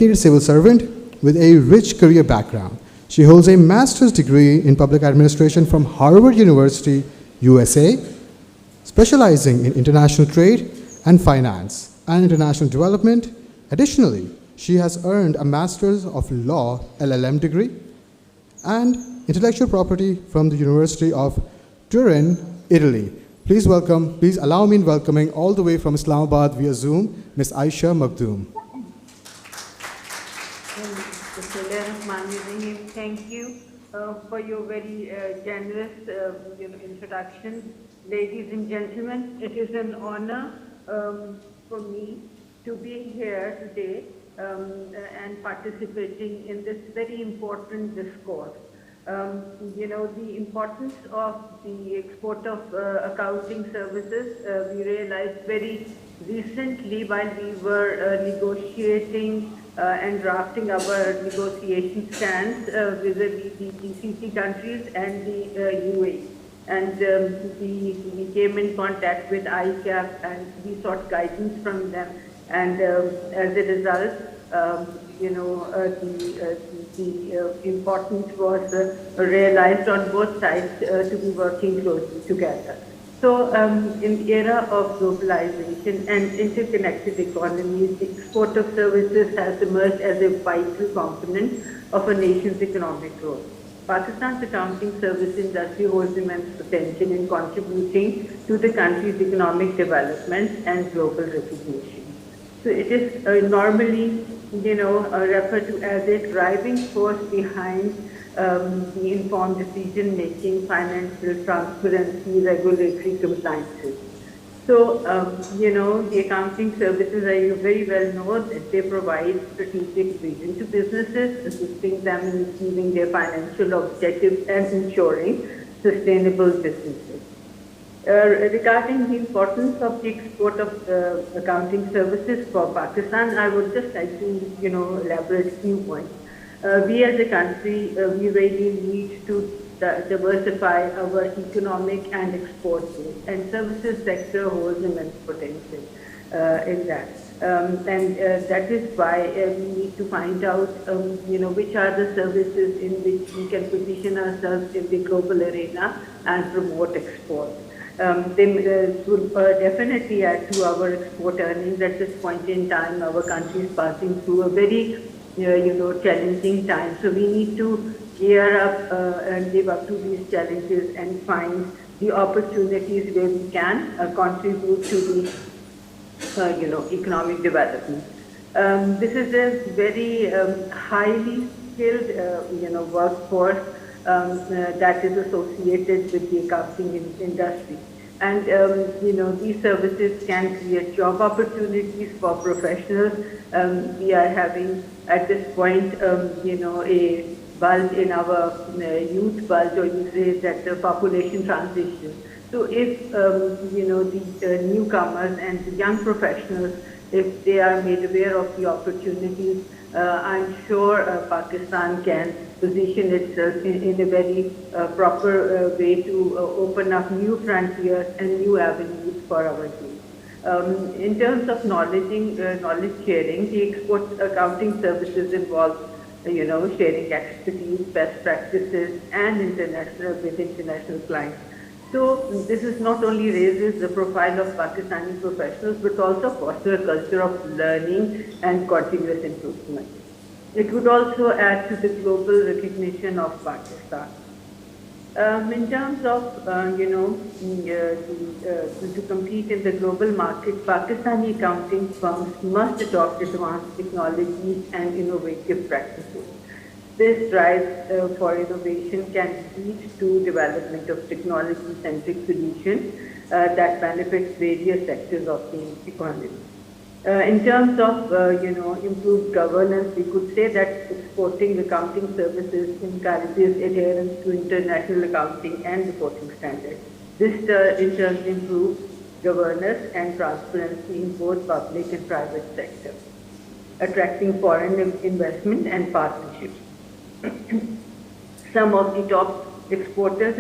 dedicated civil servant with a rich career background. She holds a master's degree in public administration from Harvard University, USA, specializing in international trade and finance and international development. Additionally, she has earned a Master's of Law LLM degree and intellectual property from the University of Turin, Italy. Please allow me in welcoming all the way from Islamabad via Zoom, Ms. Aisha Makhdoom. Thank you for your very generous introduction. Ladies and gentlemen, it is an honor for me to be here today and participating in this very important discourse. The importance of the export of accounting services, we realized very recently while we were negotiating and drafting our negotiation stance vis-a-vis the GCC countries and the UAE. And we came in contact with ICAP and we sought guidance from them. And as a result, the importance was realized on both sides to be working closely together. So in the era of globalization and interconnected economies, the export of services has emerged as a vital component of a nation's economic growth. Pakistan's accounting service industry holds immense potential in contributing to the country's economic development and global recognition. So it is normally, referred to as a driving force behind the informed decision-making, financial transparency, regulatory compliances. So, the accounting services, as you very well know, that they provide strategic vision to businesses, assisting them in achieving their financial objectives and ensuring sustainable businesses. Regarding the importance of the export of accounting services for Pakistan, I would just like to, elaborate a few points. We as a country, we really need to diversify our economic and export base, and services sector holds immense potential in that. That is why we need to find out, which are the services in which we can position ourselves in the global arena and promote export. They will definitely add to our export earnings. At this point in time, our country is passing through a very challenging time. So we need to gear up and live up to these challenges and find the opportunities where we can contribute to the economic development. This is a very highly skilled workforce that is associated with the accounting industry. And, these services can create job opportunities for professionals. We are having, at this point, a bulge in our youth bulge, or you say that the population transition. So if, the newcomers and the young professionals, if they are made aware of the opportunities, I'm sure Pakistan can position itself in a very proper way to open up new frontiers and new avenues for our youth. In terms of knowledge sharing, the export accounting services involve, sharing expertise, best practices, and with international clients. So this is not only raises the profile of Pakistani professionals, but also foster a culture of learning and continuous improvement. It would also add to the global recognition of Pakistan. In terms of, to compete in the global market, Pakistani accounting firms must adopt advanced technologies and innovative practices. This drive for innovation can lead to development of technology-centric solutions that benefits various sectors of the economy. In terms of, improved governance, we could say that exporting accounting services encourages adherence to international accounting and reporting standards. This, in turn, improves governance and transparency in both public and private sector, attracting foreign investment and partnerships. Some of the top exporters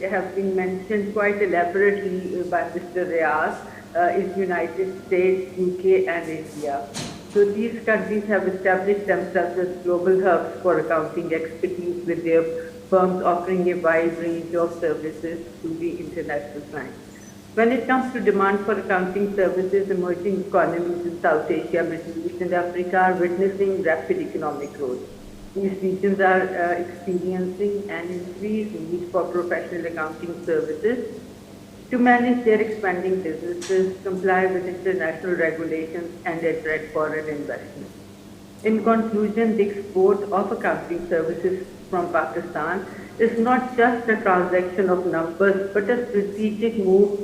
have been mentioned quite elaborately by Mr. Rayas, is United States, UK, and India. So these countries have established themselves as global hubs for accounting expertise, with their firms offering a wide range of services to the international clients. When it comes to demand for accounting services, emerging economies in South Asia, Middle East, and Africa are witnessing rapid economic growth. These regions are experiencing an increased need for professional accounting services to manage their expanding businesses, comply with international regulations, and attract foreign investment. In conclusion, the export of accounting services from Pakistan is not just a transaction of numbers, but a strategic move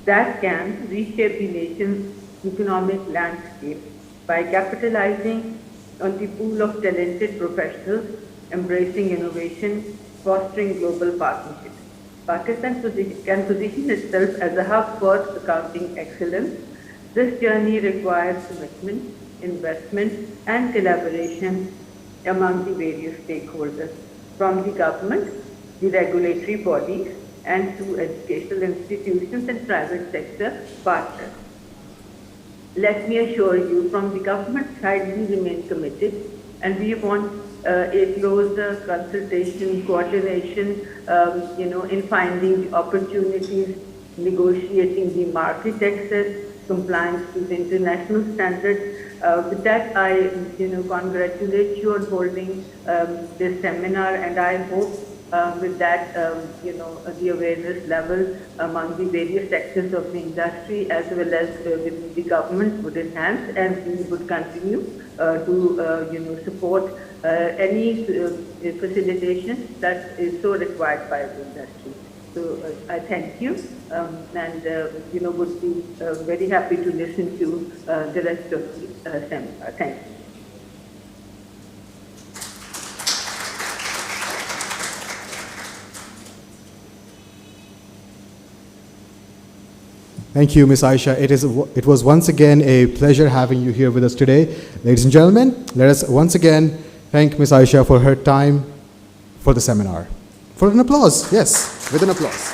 that can reshape the nation's economic landscape by capitalizing on the pool of talented professionals, embracing innovation, fostering global partnerships. Pakistan can position itself as a hub for accounting excellence. This journey requires commitment, investment, and collaboration among the various stakeholders, from the government, the regulatory bodies, and to educational institutions and private sector partners. Let me assure you, from the government side, we remain committed, and we want a closer consultation, coordination, in finding the opportunities, negotiating the market access, compliance to the international standards. With that, I, congratulate you on holding this seminar, and I hope with that, the awareness level among the various sectors of the industry as well as within the government would enhance, and we would continue to, support any facilitation that is so required by the industry. So I thank you, and would be very happy to listen to the rest of the seminar. Thank you. Thank you, Ms. Aisha. It was once again a pleasure having you here with us today. Ladies and gentlemen, let us once again thank Ms. Aisha for her time for the seminar. For an applause, yes, with an applause.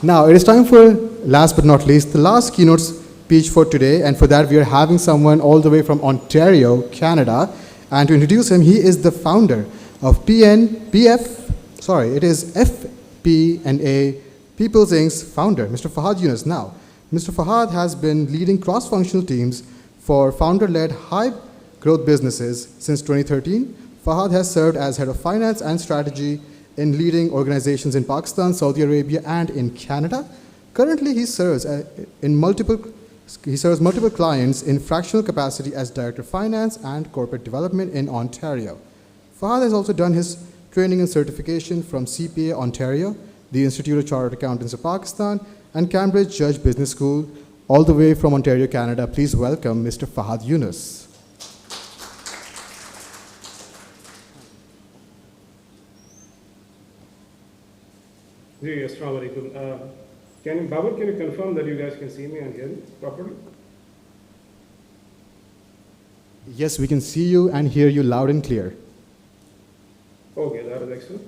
Now, it is time for, last but not least, the last keynote speech for today, and for that we are having someone all the way from Ontario, Canada, and to introduce him, he is the founder of FP&A People's Inc.'s founder, Mr. Fahad Yunus. Now, Mr. Fahad has been leading cross-functional teams for founder-led high-growth businesses since 2013. Fahad has served as head of finance and strategy in leading organizations in Pakistan, Saudi Arabia, and in Canada. Currently, he serves multiple clients in fractional capacity as director of finance and corporate development in Ontario. Fahad has also done his training and certification from CPA Ontario, the Institute of Chartered Accountants of Pakistan, and Cambridge Judge Business School, all the way from Ontario, Canada. Please welcome Mr. Fahad Yunus. Assalamu alaikum. Babar, can you confirm that you guys can see me and hear me properly? Yes, we can see you and hear you loud and clear. Okay, that is excellent.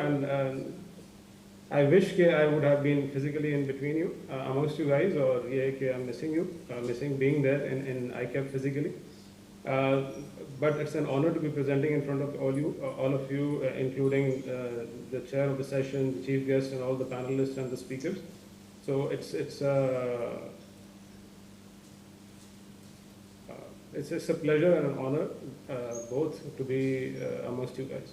and I wish that I would have been physically in between you, amongst you guys, or I'm missing you, missing being there in ICAP physically. But it's an honor to be presenting in front of all of you, including the chair of the session, the chief guest, and all the panelists and the speakers. So it's a pleasure and an honor both to be amongst you guys.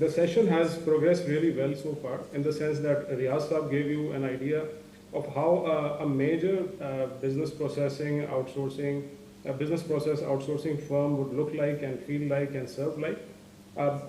The session has progressed really well so far, in the sense that Riyaz Saab gave you an idea of how a major business process outsourcing firm would look like and feel like and serve like.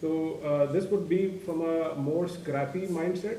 So this would be from a more scrappy mindset,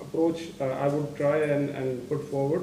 approach I would try and put forward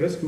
risk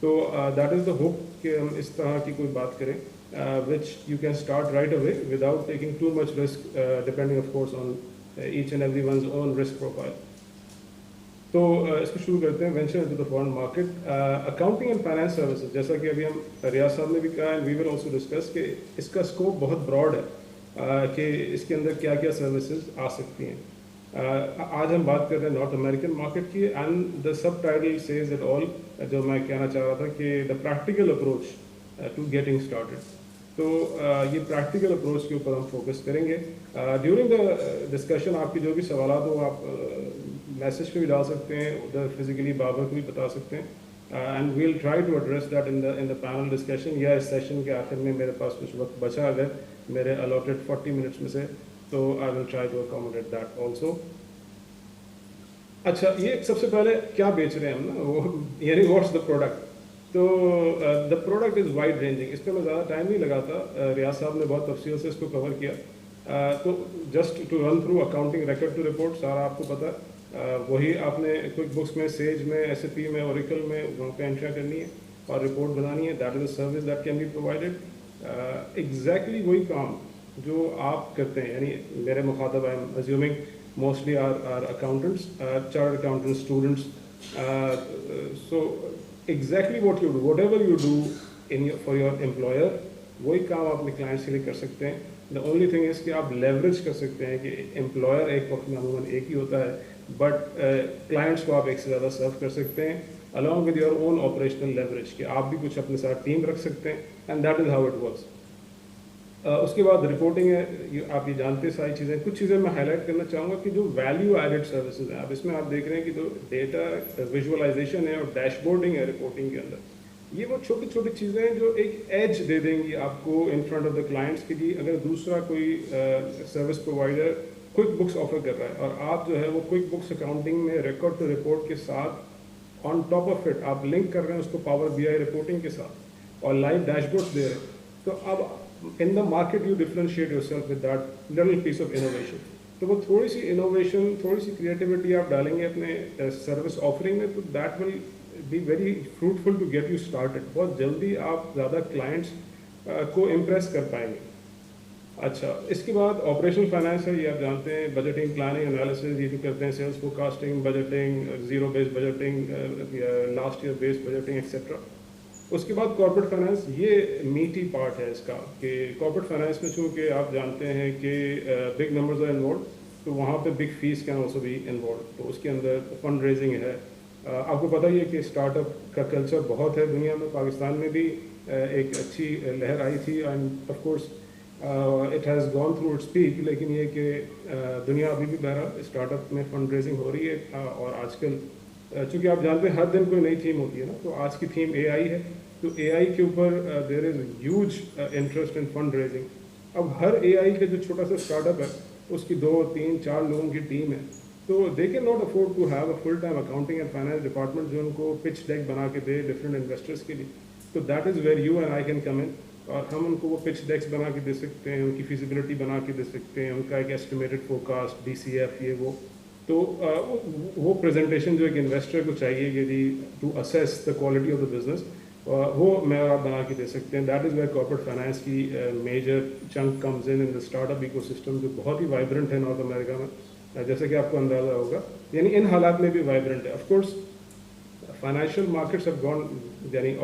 تو that is the hope کہ ہم اس طرح کی کوئی بات کریں which you can start right away without taking too much risk, depending of course on each and everyone's own risk profile. تو اس کو شروع کرتے ہیں venture into the foreign market. Accounting and finance services, جیسا کہ ابھی ہم ریاض صاحب نے بھی کہا and we will also discuss کہ اس کا اسکوپ بہت براڈ ہے کہ اس کے اندر کیا کیا سروسز آ سکتی ہیں. آج ہم بات کر رہے ہیں نارتھ امریکن مارکیٹ کی, and the subtitle says it all. جو میں کہنا چاہ رہا تھا کہ the practical approach to getting started. تو یہ پریکٹیکل اپروچ کے اوپر ہم فوکس کریں گے. ڈیورنگ دا ڈسکشن آپ کی جو بھی سوالات ہو آپ میسج پہ بھی ڈال سکتے ہیں, ادھر فزیکلی بابر کو بھی بتا سکتے ہیں, and we'll try to address that in the panel discussion, یا اس سیشن کے آخر میں میرے پاس کچھ وقت بچا اگر میرے الاٹڈ 40 منٹس میں سے, تو I will try to accommodate that also. اچھا, یہ سب سے پہلے کیا بیچ رہے ہیں ہم نا, وہ یعنی واٹس دا پروڈکٹ. تو the product is wide ranging. اس پہ میں زیادہ ٹائم نہیں لگاتا, ریاض صاحب نے بہت تفصیل سے اس کو کور کیا. تو just to run through accounting record to report, سارا آپ کو پتا ہے. وہی آپ نے کوئک بکس میں, سیج میں, ایس اے پی میں, اوریکل میں وہاں پہ انٹر کرنی ہے اور رپورٹ بنانی ہے. That is a service that can be provided. Exactly وہی کام جو آپ کرتے ہیں, یعنی میرے مخاطب I am assuming mostly are accountants, chartered accountants, students. So exactly what you do, whatever you do for your employer, وہی کام آپ اپنے کلائنٹس کے لیے کر سکتے ہیں. دا اونلی تھنگ از کہ آپ لیوریج کر سکتے ہیں کہ امپلائر ایک وقت میں عموماً ایک ہی ہوتا ہے, بٹ کلائنٹس کو آپ ایک سے زیادہ سرو کر سکتے ہیں along with your own operational leverage, کہ آپ بھی کچھ اپنے ساتھ ٹیم رکھ سکتے ہیں, and that is how it works. اس کے بعد رپورٹنگ ہے, آپ یہ جانتے ساری چیزیں. کچھ چیزیں میں ہائی لائٹ کرنا چاہوں گا کہ جو ویلیو ایڈیڈ سروسز ہیں, اب اس میں آپ دیکھ رہے ہیں کہ جو ڈیٹا ویژولائزیشن ہے اور ڈیش بورڈنگ ہے رپورٹنگ کے اندر, یہ وہ چھوٹی چھوٹی چیزیں ہیں جو ایک ایج دے دیں گی آپ کو in front of the clients, کہ جی اگر دوسرا کوئی service provider quick books offer کر رہا ہے اور آپ جو ہے وہ کوئک بکس اکاؤنٹنگ میں ریکارڈ ٹو رپورٹ کے ساتھ آن ٹاپ آف اٹ آپ لنک کر رہے ہیں اس کو پاور بی آئی رپورٹنگ کے ساتھ اور لائیو ڈیش بورڈ دے رہے ہیں, تو اب in the market you differentiate yourself with that little piece of innovation. تو وہ تھوڑی سی انوویشن, تھوڑی سی کریٹیوٹی آپ ڈالیں گے اپنے سروس آفرنگ میں, تو that will be very fruitful to get you started. بہت جلدی آپ زیادہ کلائنٹس کو امپریس کر پائیں گے. اچھا, اس کے بعد آپریشنل فائنانس ہے, یہ آپ جانتے ہیں, بجٹنگ, پلاننگ, انالیسز, یہ جو کرتے ہیں, sales forecasting, budgeting, zero base budgeting, last year base budgeting etcetera. اس کے بعد کارپوریٹ فائنانس, یہ میٹی پارٹ ہے اس کا, کہ کارپوریٹ فائنانس میں چونکہ آپ جانتے ہیں کہ بگ نمبرز آر انوالوڈ, تو وہاں پہ big fees can also be involved. تو اس کے اندر فنڈ ریزنگ ہے. آپ کو پتہ ہی ہے کہ اسٹارٹ اپ کا کلچر بہت ہے دنیا میں, پاکستان میں بھی ایک اچھی لہر آئی تھی, and of course it has gone through its peak. لیکن یہ کہ دنیا ابھی بھی بہرحال اسٹارٹ اپ میں فنڈ ریزنگ ہو رہی ہے. اور آج کل چونکہ آپ جانتے ہیں ہر دن کوئی نئی تھیم ہوتی ہے نا, تو آج کی تھیم اے آئی ہے. تو اے آئی کے اوپر there is huge interest in fund raising. اب ہر اے آئی کا جو چھوٹا سا اسٹارٹ اپ ہے اس کی 2, 3, 4 لوگوں کی ٹیم ہے, تو they can not afford to have a full time accounting and finance department جو ان کو پچ ڈیک بنا کے دے ڈفرینٹ انویسٹرس کے لیے. تو that is where you and I can come in, اور ہم ان کو وہ پچ ڈیکس بنا کے دے سکتے ہیں, ان کی فیزیبلٹی بنا کے دے سکتے ہیں, ان کا ایک estimated forecast, D C F, یہ وہ. تو وہ پریزنٹیشن جو ایک انویسٹر کو چاہیے کہ جی to assess the quality of the business, وہ میں اور آپ بنا کے دے سکتے ہیں. That is where corporate finance کی major chunk comes in the start up ecosystem, جو بہت ہی وائبرنٹ ہے نارتھ امریکہ میں, جیسے کہ آپ کو اندازہ ہوگا. یعنی ان حالات میں بھی وائبرنٹ ہے. Of course financial markets have gone یعنی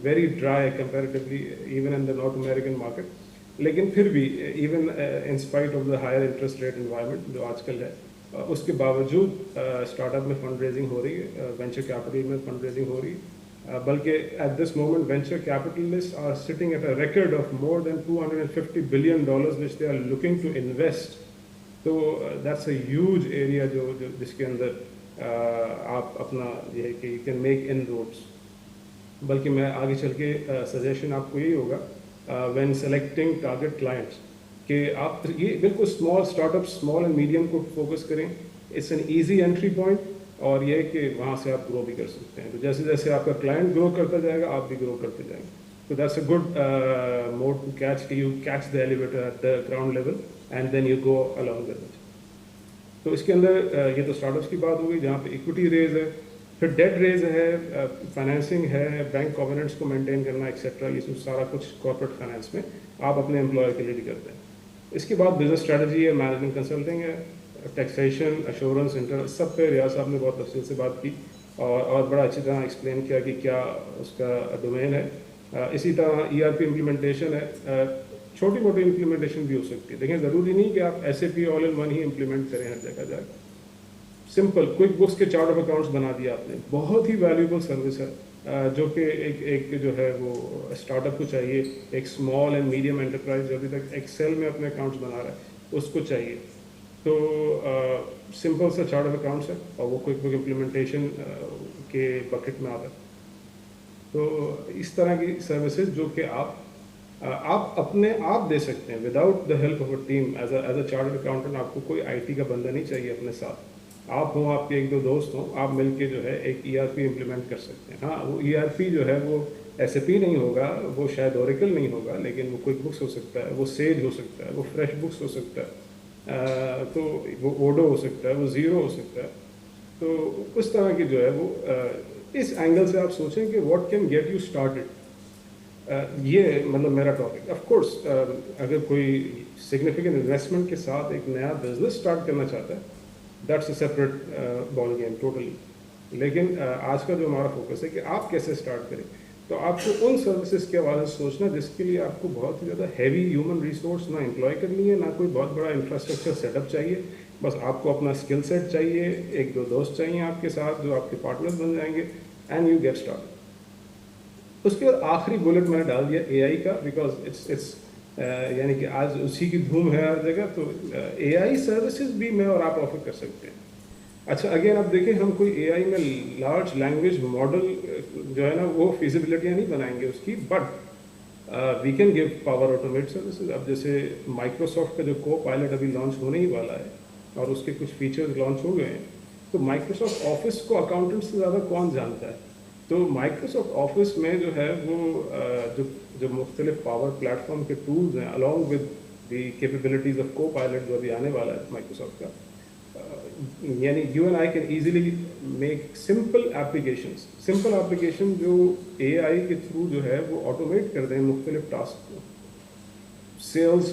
very dry comparatively even in the North American market, لیکن پھر بھی even in spite of the higher interest rate environment جو آج کل ہے, اس کے باوجود اسٹارٹ اپ میں فنڈ ریزنگ ہو رہی ہے, وینچر کیپٹل میں فنڈ ریزنگ ہو رہی ہے. بلکہ at this moment venture capitalist are sitting at a record of more than $250 billion which they are looking to invest. تو دیٹس اے ہیوج ایریا جو جس کے اندر آپ اپنا یہ ہے کہ you can make inroads. بلکہ میں آگے چل کے سجیشن آپ کو یہی ہوگا وین سلیکٹنگ ٹارگیٹ کلائنٹس, کہ آپ یہ بالکل small startup, small and medium کو فوکس کریں. It's an easy entry point, اور یہ کہ وہاں سے آپ گرو بھی کر سکتے ہیں. تو جیسے جیسے آپ کا کلائنٹ گرو کرتا جائے گا آپ بھی گرو کرتے جائیں گے. تو that's a good mode to catch, you catch the elevator at the ground level and then you go along with it. تو اس کے اندر یہ تو اسٹارٹ اپس کی بات ہو گئی جہاں پہ ایکوٹی ریز ہے. پھر ڈیٹ ریز ہے, فائنینسنگ ہے, بینک کووننٹس کو مینٹین کرنا ایکسیٹرا, یہ سارا کچھ کارپوریٹ فائنینس میں آپ اپنے امپلائر کے لیے کرتے ہیں. اس کے بعد بزنس اسٹریٹجی ہے, مینجمنٹ کنسلٹنگ ہے, ٹیکسیشن, ایشورنس, انٹرسٹ, سب پہ ریاض صاحب نے بہت تفصیل سے بات کی اور بڑا اچھی طرح ایکسپلین کیا کہ کیا اس کا ڈومین ہے. اسی طرح ERP امپلیمنٹیشن ہے, چھوٹی موٹی امپلیمنٹیشن بھی ہو سکتی ہے. دیکھیں ضروری نہیں کہ آپ SAP all in one he implement کریں ہر جگہ جا کے. سمپل کوئک بکس کے چارٹ آف اکاؤنٹس بنا دیا آپ نے, بہت ہی ویلیوبل سروس ہے جو کہ ایک جو ہے وہ اسٹارٹ اپ کو چاہیے, ایک اسمال اینڈ میڈیم انٹرپرائز جو ابھی تک ایکسل میں اپنے اکاؤنٹس بنا رہا ہے اس کو چاہیے. تو سمپل سا چارٹ آف اکاؤنٹس ہے اور وہ کوئک بک امپلیمنٹیشن کے بکٹ میں آتا ہے. تو اس طرح کی سروسز جو کہ آپ اپنے آپ دے سکتے ہیں without the help of a team. As a chartered accountant آپ کو کوئی IT کا بندہ نہیں چاہیے اپنے ساتھ. آپ ہوں, آپ کے ایک دو دوست ہوں, آپ مل کے جو ہے ایک ERP امپلیمنٹ کر سکتے ہیں. ہاں وہ ERP جو ہے وہ SAP نہیں ہوگا, وہ شاید اوریکل نہیں ہوگا, لیکن وہ کوئک بکس ہو سکتا ہے, وہ سیج ہو سکتا ہے, وہ فریش بکس ہو سکتا ہے, تو وہ اوڈو ہو سکتا ہے, وہ زیرو ہو سکتا ہے. تو اس طرح کی جو ہے وہ اس اینگل سے آپ سوچیں کہ what can get you started. یہ مطلب میرا ٹاپک. آف کورس اگر کوئی سگنیفیکنٹ انویسٹمنٹ کے ساتھ ایک نیا بزنس اسٹارٹ کرنا چاہتا ہے, that's a separate ball game totally. لیکن آج کا جو ہمارا فوکس ہے کہ آپ کیسے اسٹارٹ کریں, تو آپ کو ان سروسز کے حوالے سے سوچنا جس کے لیے آپ کو بہت ہی زیادہ ہیوی ہیومن ریسورس نہ امپلائی کرنی ہے, نہ کوئی بہت بڑا انفراسٹرکچر سیٹ اپ چاہیے. بس آپ کو اپنا اسکل سیٹ چاہیے, ایک دو دوست چاہیے آپ کے ساتھ جو آپ کے پارٹنرز بن جائیں گے, اینڈ یو گیٹ اسٹارٹ. اس کے بعد آخری بلٹ میں نے ڈال دیا AI کا, بیکاز اٹس یعنی کہ آج اسی کی دھوم ہے ہر جگہ. تو AI سروسز بھی میں اور آپ آفر کر سکتے ہیں. اچھا اگین آپ دیکھیں, ہم کوئی AI میں لارج لینگویج ماڈل جو ہے نا وہ فیزیبلٹیاں نہیں بنائیں گے اس کی, but we can give Power Automate services. اب جیسے مائکروسافٹ کا جو Co-Pilot ابھی لانچ ہونے ہی والا ہے اور اس کے کچھ فیچرز لانچ ہو گئے ہیں, تو مائکروسافٹ آفس کو اکاؤنٹنٹ سے زیادہ کون جانتا ہے. تو مائکروسافٹ آفس میں جو ہے وہ جو مختلف پاور پلیٹ فارم کے ٹولز ہیں along with the capabilities of Co-Pilot جو ابھی آنے والا ہے مائکروسافٹ کا, یعنی you and I can easily make simple application جو AI کے تھرو جو ہے وہ آٹومیٹ کر دیں مختلف ٹاسک کو. سیلز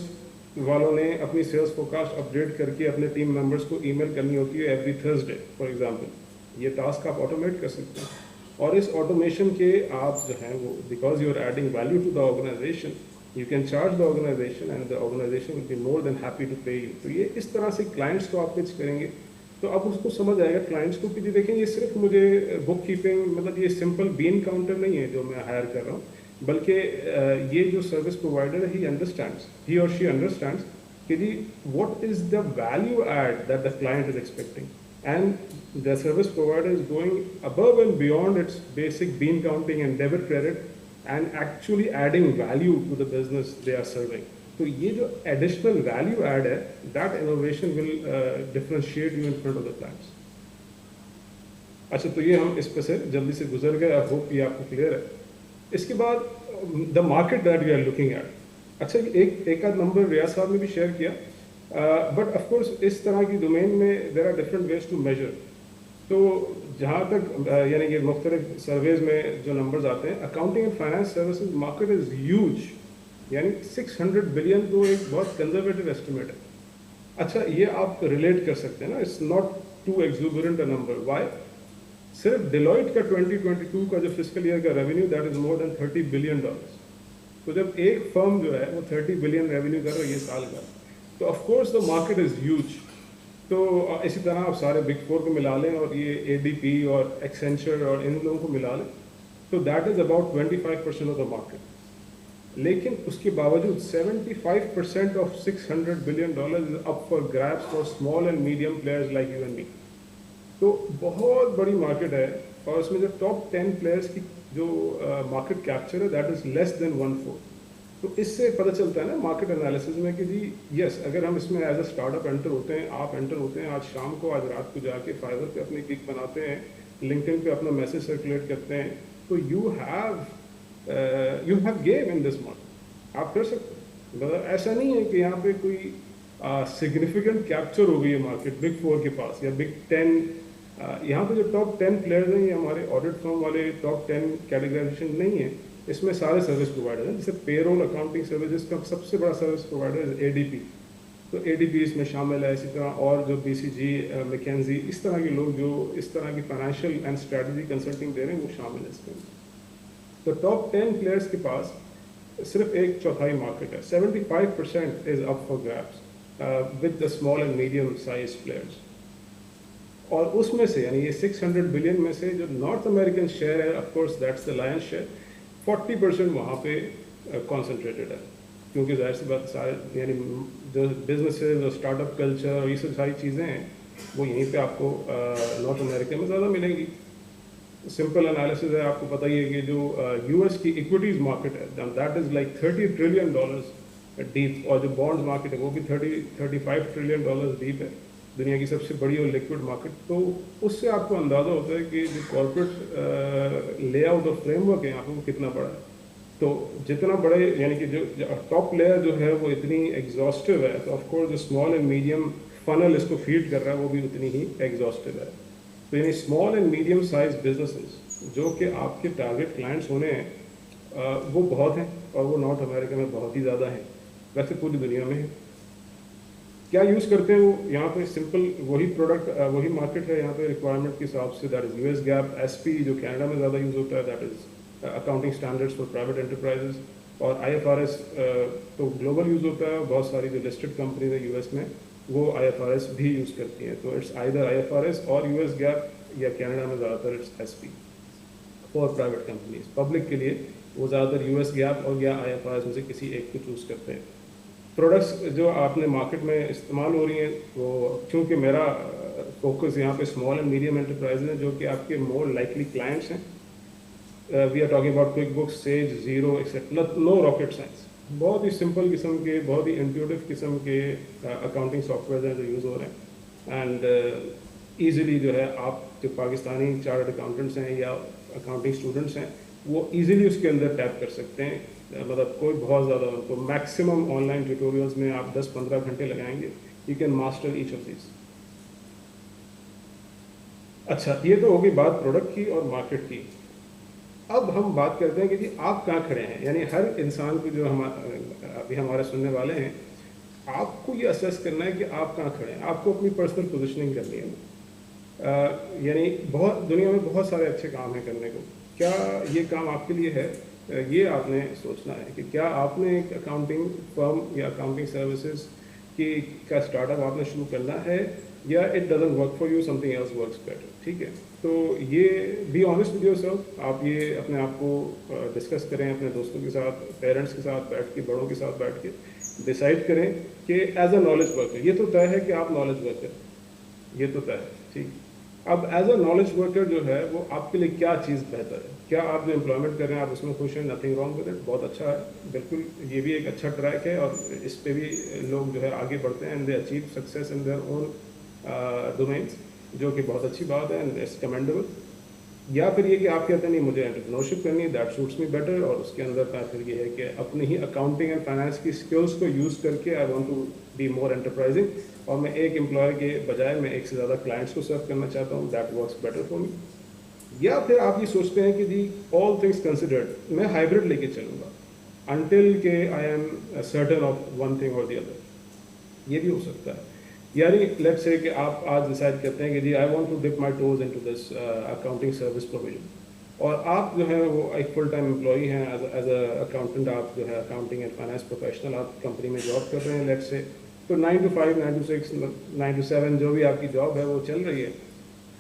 والوں نے اپنی سیلز فورکاسٹ اپڈیٹ کر کے اپنے ٹیم ممبرس کو ای میل کرنی ہوتی ہے ایوری تھرسڈے فار ایگزامپل. یہ ٹاسک آپ آٹومیٹ کر سکتے ہیں, اور اس آٹومیشن کے آپ جو ہیں وہ because you are adding value to the organisation, you can charge the organisation and the organisation will be more than happy to pay you. تو یہ اس طرح سے کلائنٹس کو آپ پچ کریں گے تو اب اس کو سمجھ آئے گا کلائنٹس کو کہ جی دیکھیں یہ صرف مجھے بک کیپنگ, مطلب یہ سمپل بین کاؤنٹر نہیں ہے جو میں ہائر کر رہا ہوں, بلکہ یہ جو سروس پرووائڈر ہے ہی اور شی انڈرسٹینڈس کہ جی what is the value add that the client is expecting, and the service provider is going above and beyond its basic bean counting and debit credit and actually adding value to the business they are serving. تو یہ جو additional value add ہے, that innovation will differentiate you in front of the clients. اچھا تو یہ ہم اس پہ سے جلدی سے گزر گئے, I hope یہ آپ کو کلیئر ہے. اس کے بعد the market that we are looking at. اچھا ایک آدھ نمبر ریاض صاحب نے بھی شیئر کیا, بٹ آف کورس اس طرح کی ڈومین میں there are different ways to measure. تو جہاں تک یعنی کہ مختلف سرویز میں جو نمبرز آتے ہیں, accounting and finance services market is huge, یعنی 600 بلین تو ایک بہت کنزرویٹو ایسٹیمیٹ ہے. اچھا یہ آپ ریلیٹ کر سکتے ہیں نا, it's not too exuberant a number. Why? صرف ڈیلائٹ کا 2022 کا جو فسکل ایئر کا revenue that is more than $30 billion. تو جب ایک فرم جو ہے وہ 30 بلین ریونیو کر رہی ہے سال کا, تو of course the market is huge. تو اسی طرح آپ سارے بگ فور کو ملا لیں اور یہ ADP اور ایکسینچر اور ان لوگوں کو ملا لیں, تو that is about 25% of the market. لیکن اس کے باوجود 75% of $600 billion is up for grabs for small and medium players like you and me. تو بہت بڑی مارکیٹ ہے, اور اس میں جو ٹاپ 10 پلیئرس کی جو مارکیٹ کیپچر ہے دیٹ از لیس دین 1/4. تو اس سے پتہ چلتا ہے نا مارکیٹ انالیسز میں کہ جی یس, اگر ہم اس میں as a startup enter ہوتے ہیں, آپ انٹر ہوتے ہیں آج شام کو, آج رات کو جا کے فائبر پہ اپنی گگ بناتے ہیں, لنکڈن پہ اپنا میسج سرکولیٹ کرتے ہیں, تو you have game in this market. آپ کر سکتے ہیں. مطلب ایسا نہیں ہے کہ یہاں پہ کوئی سگنیفیکنٹ کیپچر ہو گئی ہے مارکیٹ بگ فور کے پاس یا بگ 10 یہاں پہ جو ٹاپ 10 پلیئرز ہیں یہ ہمارے آڈٹ فرم والے ٹاپ 10 کیٹیگرائزیشن نہیں ہے, اس میں سارے سروس پرووائڈر ہیں. جیسے پے رول اکاؤنٹنگ سروسز کا سب سے بڑا سروس پرووائڈر ہے ADP, تو ADP اس میں شامل ہے. اسی طرح اور جو BCG, میکنزی, اس طرح کے لوگ جو اس طرح کی فائنینشیل اینڈ اسٹریٹجی کنسلٹنگ دے رہے ہیں وہ شامل ہے اس میں. تو ٹاپ 10 پلیئرس کے پاس صرف ایک چوتھائی مارکیٹ ہے. 75% is up for grabs with the small and medium size players. اور اس میں سے یعنی یہ 600 بلین میں سے جو نارتھ امریکن شیئر ہے, of course that's the line share, 40% وہاں پہ کانسنٹریٹڈ ہے. کیونکہ ظاہر سی بات سارے یعنی جو بزنسز اور اسٹارٹ اپ کلچر اور یہ سب ساری چیزیں ہیں وہ یہیں پہ آپ کو نارتھ امریکا میں زیادہ ملیں گی. سمپل انالیسز ہے, آپ کو پتہ ہی ہے کہ جو US کی ایکویٹیز مارکیٹ ہے that is like $30 trillion deep, اور جو بانڈز مارکیٹ ہے وہ بھی $35 ٹریلین ڈیپ ہے, دنیا کی سب سے بڑی اور لیکوڈ مارکیٹ. تو اس سے آپ کو اندازہ ہوتا ہے کہ جو کارپوریٹ لے آؤٹ اور فریم ورک ہے یہاں پہ وہ کتنا بڑا ہے. تو جتنا بڑے یعنی کہ جو ٹاپ پلیئر جو ہے وہ اتنی ایگزاسٹو ہے, تو آف کورس جو اسمال اینڈ میڈیم فنل اس کو فیڈ کر رہا ہے وہ بھی اتنی ہی ایگزاسٹو ہے. تو یعنی small and medium size businesses جو کہ آپ کے ٹارگیٹ کلائنٹس ہونے ہیں وہ بہت ہیں, اور وہ نارتھ امریکہ میں بہت ہی زیادہ ہیں, ویسے پوری دنیا میں ہے. کیا یوز کرتے ہیں وہ یہاں پہ سمپل وہی پروڈکٹ وہی مارکیٹ ہے یہاں پہ ریکوائرمنٹ کے حساب سے. That is US GAAP, SP جو کینیڈا میں زیادہ یوز ہوتا ہے, that is accounting standards for private enterprises, اور IFRS تو گلوبل یوز ہوتا ہے. بہت ساری جو لسٹڈ کمپنیز ہیں US میں وہ IFRS بھی یوز کرتی ہیں. تو اٹس آئیدر IFRS اور US GAAP, یا کینیڈا میں زیادہ تر it's SP for private companies. Public کے لیے وہ زیادہ تر US GAAP اور یا IFRS میں سے کسی ایک کو چوز کرتے ہیں. پروڈکٹس جو آپ نے مارکیٹ میں استعمال ہو رہی ہیں وہ چونکہ میرا فوکس یہاں پہ اسمال اینڈ میڈیم انٹرپرائز ہیں جو کہ آپ کے مور لائکلی کلائنٹس ہیں. We are talking about QuickBooks, Sage, Xero etcetera, no rocket science. بہت ہی سمپل قسم کے, بہت ہی انٹیوٹیو قسم کے اکاؤنٹنگ سافٹ ویئر ہیں جو یوز ہو رہے ہیں. اینڈ ایزیلی جو ہے آپ جو پاکستانی چارٹرڈ اکاؤنٹنٹس ہیں یا اکاؤنٹنگ اسٹوڈنٹس ہیں وہ ایزیلی اس کے اندر ٹیپ کر سکتے ہیں. مطلب کوئی بہت زیادہ تو میکسیمم آن لائن ٹیوٹوریلز میں آپ 10-15 گھنٹے لگائیں گے, you can master each of these. اچھا, یہ تو ہوگی بات پروڈکٹ کی اور مارکیٹ کی. اب ہم بات کرتے ہیں کہ جی آپ کہاں کھڑے ہیں. یعنی ہر انسان کو جو ابھی ہمارے سننے والے ہیں, آپ کو یہ اسیس کرنا ہے کہ آپ کہاں کھڑے ہیں. آپ کو اپنی پرسنل پوزیشننگ کرنی ہے. یعنی بہت دنیا میں بہت سارے اچھے کام ہیں کرنے کو. کیا یہ کام آپ کے لیے ہے, یہ آپ نے سوچنا ہے کہ کیا آپ نے ایک اکاؤنٹنگ فرم یا اکاؤنٹنگ سروسز کی کا اسٹارٹ اپ آپ نے شروع کرنا ہے, یا it doesn't work for you, something else works better. ٹھیک ہے, تو یہ be honest with yourself. آپ یہ اپنے آپ کو ڈسکس کریں اپنے دوستوں کے ساتھ, پیرنٹس کے ساتھ بیٹھ کے, بڑوں کے ساتھ بیٹھ کے ڈیسائڈ کریں کہ ایز اے نالج ورکر, یہ تو طے ہے کہ آپ نالج ورکر, یہ تو طے ہے. ٹھیک, اب ایز اے نالج ورکر جو ہے وہ آپ کے لیے کیا چیز بہتر ہے. کیا آپ جو امپلائمنٹ کر رہے ہیں آپ اس میں خوش ہیں, نتھنگ رانگ ود اٹ, بہت اچھا ہے, بالکل یہ بھی ایک اچھا ٹریک ہے, اور اس پہ بھی لوگ جو ہے آگے بڑھتے ہیں and they achieve success in their own domains, جو کہ بہت اچھی بات ہے اینڈ اٹس کمینڈیبل. یا پھر یہ کہ آپ کہتے ہیں نہیں مجھے انٹرپرینورشپ کرنی ہے, دیٹ سوٹس می بیٹر, اور اس کے اندر کا پھر یہ ہے کہ اپنی ہی اکاؤنٹنگ اینڈ فائنانس کی اسکلس کو یوز کر کے I want to be more enterprising, اور میں ایک امپلائر کے بجائے میں ایک سے زیادہ کلائنٹس کو سرو کرنا چاہتا ہوں, that works better for me. یا پھر آپ یہ سوچتے ہیں کہ جی آل تھنگس کنسیڈرڈ میں ہائیبرڈ لے کے چلوں گا انٹل کہ I am certain of one thing اور دی ادر, یہ بھی ہو سکتا ہے. یعنی لیٹس سے کہ آپ آج ڈیسائڈ کرتے ہیں کہ جی I want to dip my toes in to this accounting service provision, اور آپ جو ہے وہ ایک فل ٹائم امپلائی ہیں ایز اے اکاؤنٹنٹ. آپ جو ہے اکاؤنٹنگ اینڈ فائنانس پروفیشنل آپ کمپنی میں جاب کر رہے ہیں لیٹس سے, تو 9 to 5, 9 to 6, 9 to 7 جو بھی آپ کی جاب ہے وہ چل رہی ہے,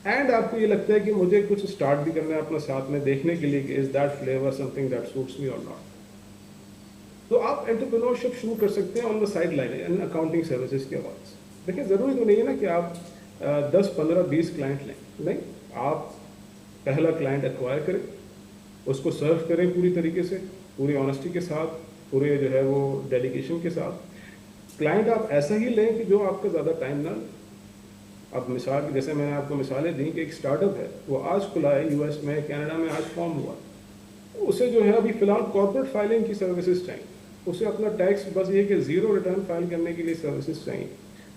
اینڈ آپ کو یہ لگتا ہے کہ مجھے کچھ اسٹارٹ بھی کرنا ہے اپنا ساتھ میں, دیکھنے کے لیے کہ is that flavour something that suits me اور ناٹ. تو آپ انٹرپرینورشپ شروع کر سکتے ہیں on the sideline accounting services کے حوالے سے. دیکھیں ضروری تو نہیں ہے نا کہ آپ 10, 15, 20 کلائنٹ لیں, نہیں, آپ پہلا کلائنٹ ایکوائر کریں, اس کو سرو کریں پوری طریقے سے, پوری آنیسٹی کے ساتھ, پورے جو ہے وہ ڈیلیگیشن کے ساتھ. کلائنٹ آپ ایسا ہی لیں کہ جو آپ کا زیادہ ٹائم نہ لیں. اب مثال جیسے میں نے آپ کو مثالیں دیں کہ ایک اسٹارٹ اپ ہے, وہ آج کھلا ہے US میں, کینیڈا میں آج فارم ہوا, اسے جو ہے ابھی فی الحال کارپوریٹ فائلنگ کی سروسز چاہیے, اسے اپنا ٹیکس بس یہ کہ 0 ریٹرن فائل کرنے کے لیے سروسز چاہیے.